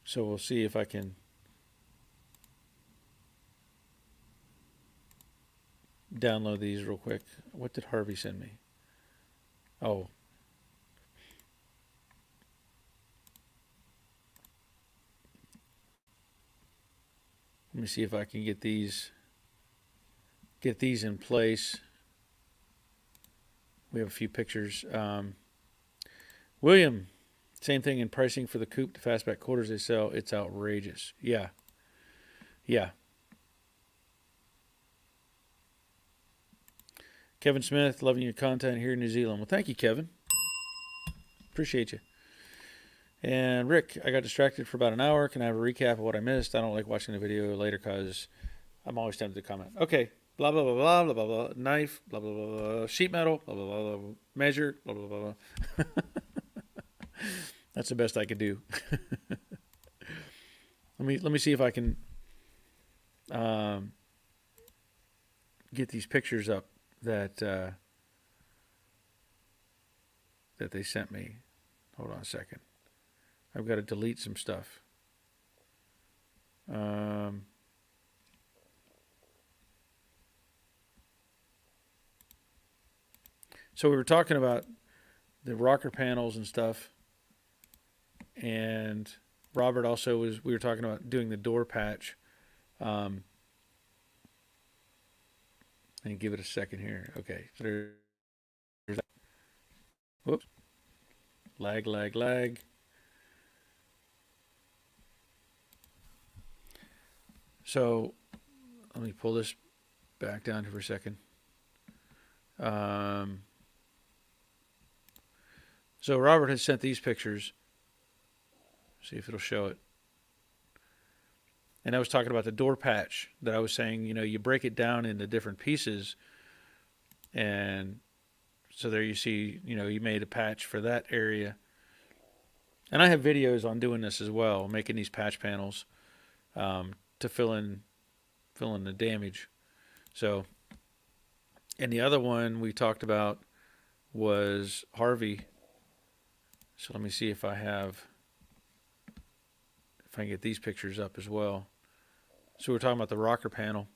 So we'll see if I can download these real quick. What did Harvey send me? Oh. Let me see if I can get these in place. We have a few pictures. William, same thing in pricing for the coupe to fastback quarters they sell. It's outrageous. Yeah. Kevin Smith, loving your content here in New Zealand. Well, thank you, Kevin. Appreciate you. And Rick, I got distracted for about an hour. Can I have a recap of what I missed? I don't like watching the video later because I'm always tempted to comment. Okay. Blah, blah, blah, blah, blah, blah, blah. Knife, blah, blah, blah, blah. Sheet metal, blah, blah, blah, blah. Measure, blah, blah, blah, blah. That's the best I could do. Let me see if I can get these pictures up that they sent me. Hold on a second. I've got to delete some stuff. So we were talking about the rocker panels and stuff, and Robert also we were talking about doing the door patch. And give it a second here. Okay, so there's that. Whoops. Lag. So let me pull this back down here for a second. So Robert has sent these pictures. See if it'll show it. And I was talking about the door patch that I was saying, you break it down into different pieces. And so there you see, you made a patch for that area. And I have videos on doing this as well, making these patch panels to fill in the damage. So, and the other one we talked about was Harvey. So let me see if I can get these pictures up as well. So we're talking about the rocker panel.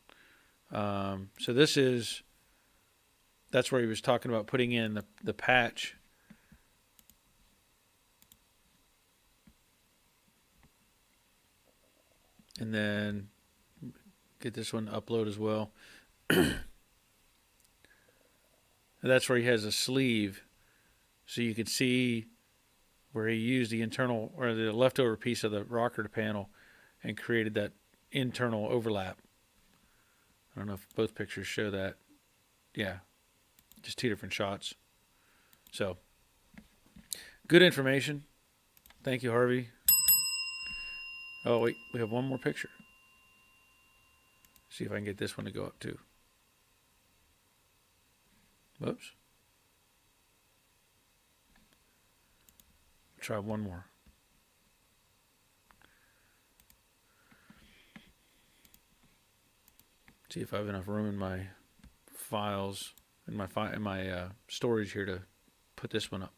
So that's where he was talking about putting in the patch. And then get this one upload as well. That's where he has a sleeve. So you can see where he used the internal or the leftover piece of the rocker panel and created that internal overlap. I don't know if both pictures show that. Yeah, just two different shots. So, good information. Thank you, Harvey. Oh, wait, we have one more picture. See if I can get this one to go up too. Whoops. Try one more. See if I have enough room in my files, in my storage here to put this one up.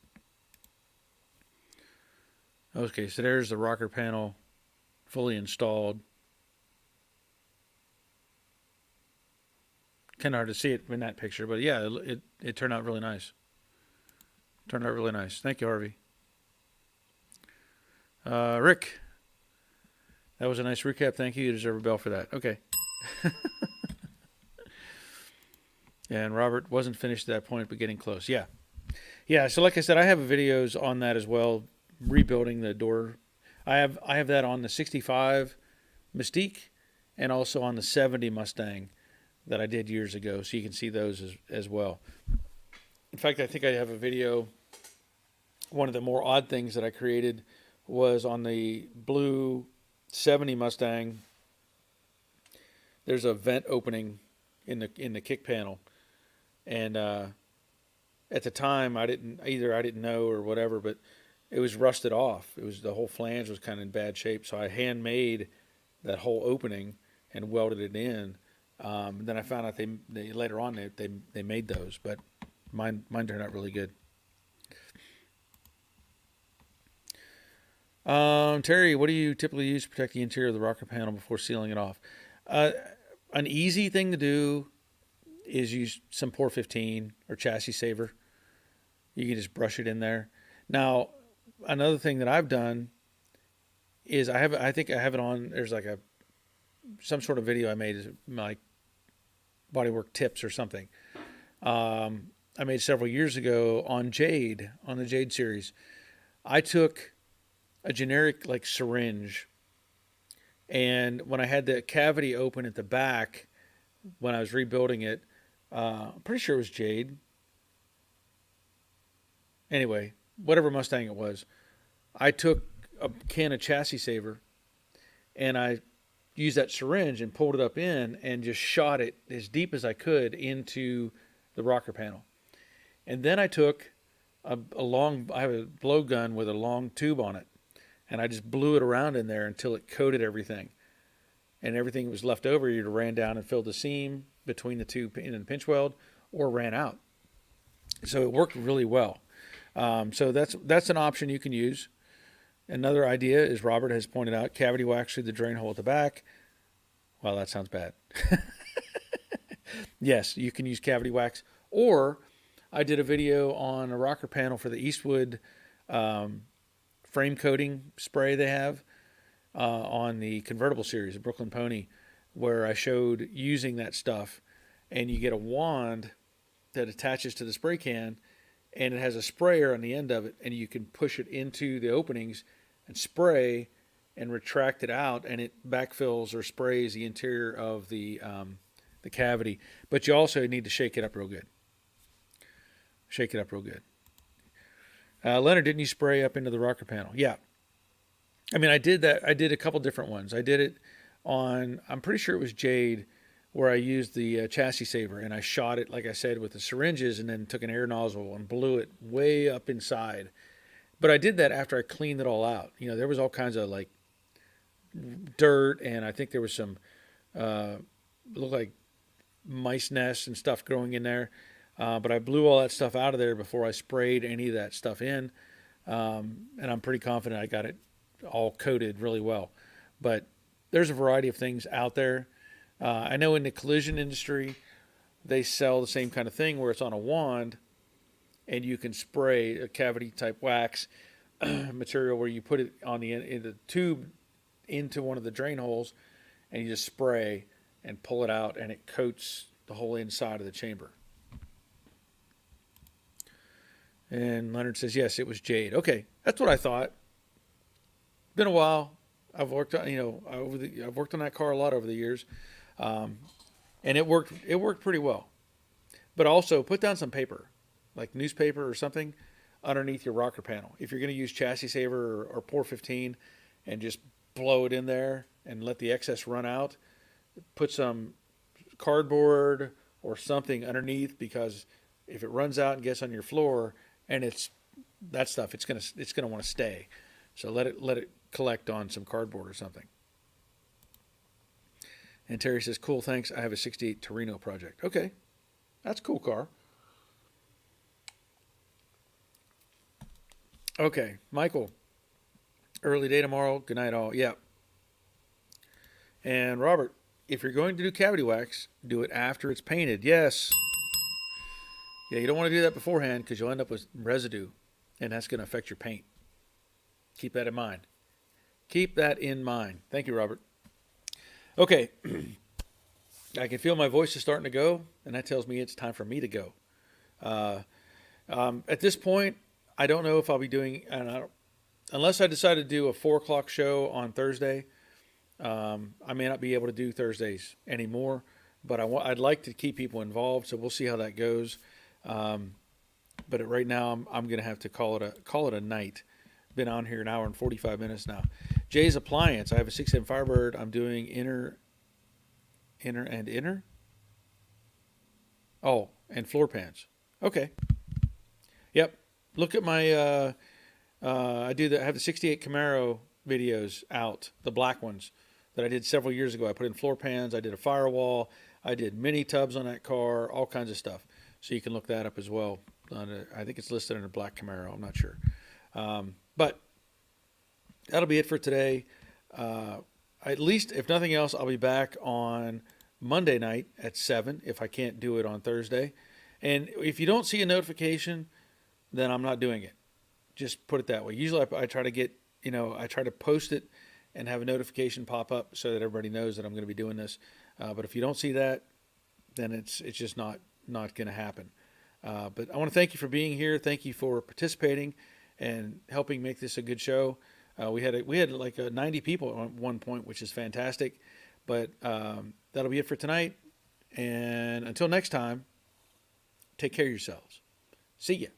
Okay, so there's the rocker panel fully installed. Kind of hard to see it in that picture, but yeah, it turned out really nice. Turned out really nice. Thank you, Harvey. Rick, that was a nice recap. Thank you. You deserve a bell for that. Okay. And Robert wasn't finished at that point, but getting close. Yeah. So like I said, I have videos on that as well, rebuilding the door. I have that on the 65 Mystique and also on the 70 Mustang that I did years ago. So you can see those as well. In fact, I think I have a video. One of the more odd things that I created was on the blue 70 Mustang. There's a vent opening in the kick panel, and at the time I didn't know or whatever, but it was rusted off. The whole flange was kind of in bad shape, so I handmade that whole opening and welded it in. Then I found out they later on they made those, but mine turned out really good. Terry, what do you typically use to protect the interior of the rocker panel before sealing it off? An easy thing to do is use some Pour 15 or Chassis Saver. You can just brush it in there. Now, another thing that I've done is I think I have it on. There's like some sort of video I made, like bodywork tips or something. I made several years ago on Jade, on the Jade series. I took a generic like syringe, and when I had the cavity open at the back, when I was rebuilding it, I'm pretty sure it was Jade. Anyway, whatever Mustang it was, I took a can of chassis saver and I used that syringe and pulled it up in and just shot it as deep as I could into the rocker panel. And then I took I have a blowgun with a long tube on it, and I just blew it around in there until it coated everything. And everything that was left over, either ran down and filled the seam between the two in the pinch weld, or ran out. So it worked really well. So that's an option you can use. Another idea, as Robert has pointed out, cavity wax through the drain hole at the back. Well, that sounds bad. Yes, you can use cavity wax. Or I did a video on a rocker panel for the Eastwood frame coating spray they have on the convertible series, the Brooklyn Pony, where I showed using that stuff. And you get a wand that attaches to the spray can, and it has a sprayer on the end of it, and you can push it into the openings and spray and retract it out, and it backfills or sprays the interior of the cavity. But you also need to shake it up real good. Shake it up real good. Leonard, didn't you spray up into the rocker panel? Yeah. I mean, I did that. I did a couple different ones. I did it on, I'm pretty sure it was Jade, where I used the chassis saver, and I shot it, like I said, with the syringes, and then took an air nozzle and blew it way up inside. But I did that after I cleaned it all out. You know, there was all kinds of like dirt, and I think there was some looked like mice nests and stuff growing in there. But I blew all that stuff out of there before I sprayed any of that stuff in. And I'm pretty confident I got it all coated really well. But there's a variety of things out there. I know in the collision industry, they sell the same kind of thing where it's on a wand, and you can spray a cavity type wax material where you put it on in the tube into one of the drain holes, and you just spray and pull it out, and it coats the whole inside of the chamber. And Leonard says, yes, it was Jade. Okay, that's what I thought. Been a while. I've worked on, I've worked on that car a lot over the years. And it worked pretty well. But also put down some paper, like newspaper or something, underneath your rocker panel. If you're going to use chassis saver or pour 15 and just blow it in there and let the excess run out, put some cardboard or something underneath, because if it runs out and gets on your floor and it's that stuff, it's gonna want to stay. So let it collect on some cardboard or something. And Terry says, cool, thanks. I have a 68 Torino project. Okay, that's a cool car. Okay, Michael, early day tomorrow. Good night, all. Yeah. And Robert, if you're going to do cavity wax, do it after it's painted. Yes. Yeah, you don't want to do that beforehand because you'll end up with residue, and that's going to affect your paint. Keep that in mind. Keep that in mind. Thank you, Robert. Okay. I can feel my voice is starting to go, and that tells me it's time for me to go. At this point, I don't know if I'll be doing, unless I decide to do a 4 o'clock show on Thursday. I may not be able to do Thursdays anymore, but I'd like to keep people involved, so we'll see how that goes. But right now, I'm going to have to call it a night. Been on here an hour and 45 minutes now. Jay's Appliance. I have a 6M Firebird. I'm doing inner. Oh, and floor pans. Okay. Yep. Look at my. I have the 68 Camaro videos out, the black ones that I did several years ago. I put in floor pans. I did a firewall. I did mini tubs on that car. All kinds of stuff. So you can look that up as well. I think it's listed under black Camaro. I'm not sure. But that'll be it for today. At least, if nothing else, I'll be back on Monday night at 7 if I can't do it on Thursday. And if you don't see a notification, then I'm not doing it. Just put it that way. Usually I try to get, I try to post it and have a notification pop up so that everybody knows that I'm going to be doing this. But if you don't see that, then it's just not going to happen. But I want to thank you for being here. Thank you for participating and helping make this a good show. We had like 90 people at one point, which is fantastic. But that'll be it for tonight. And until next time, take care of yourselves. See ya.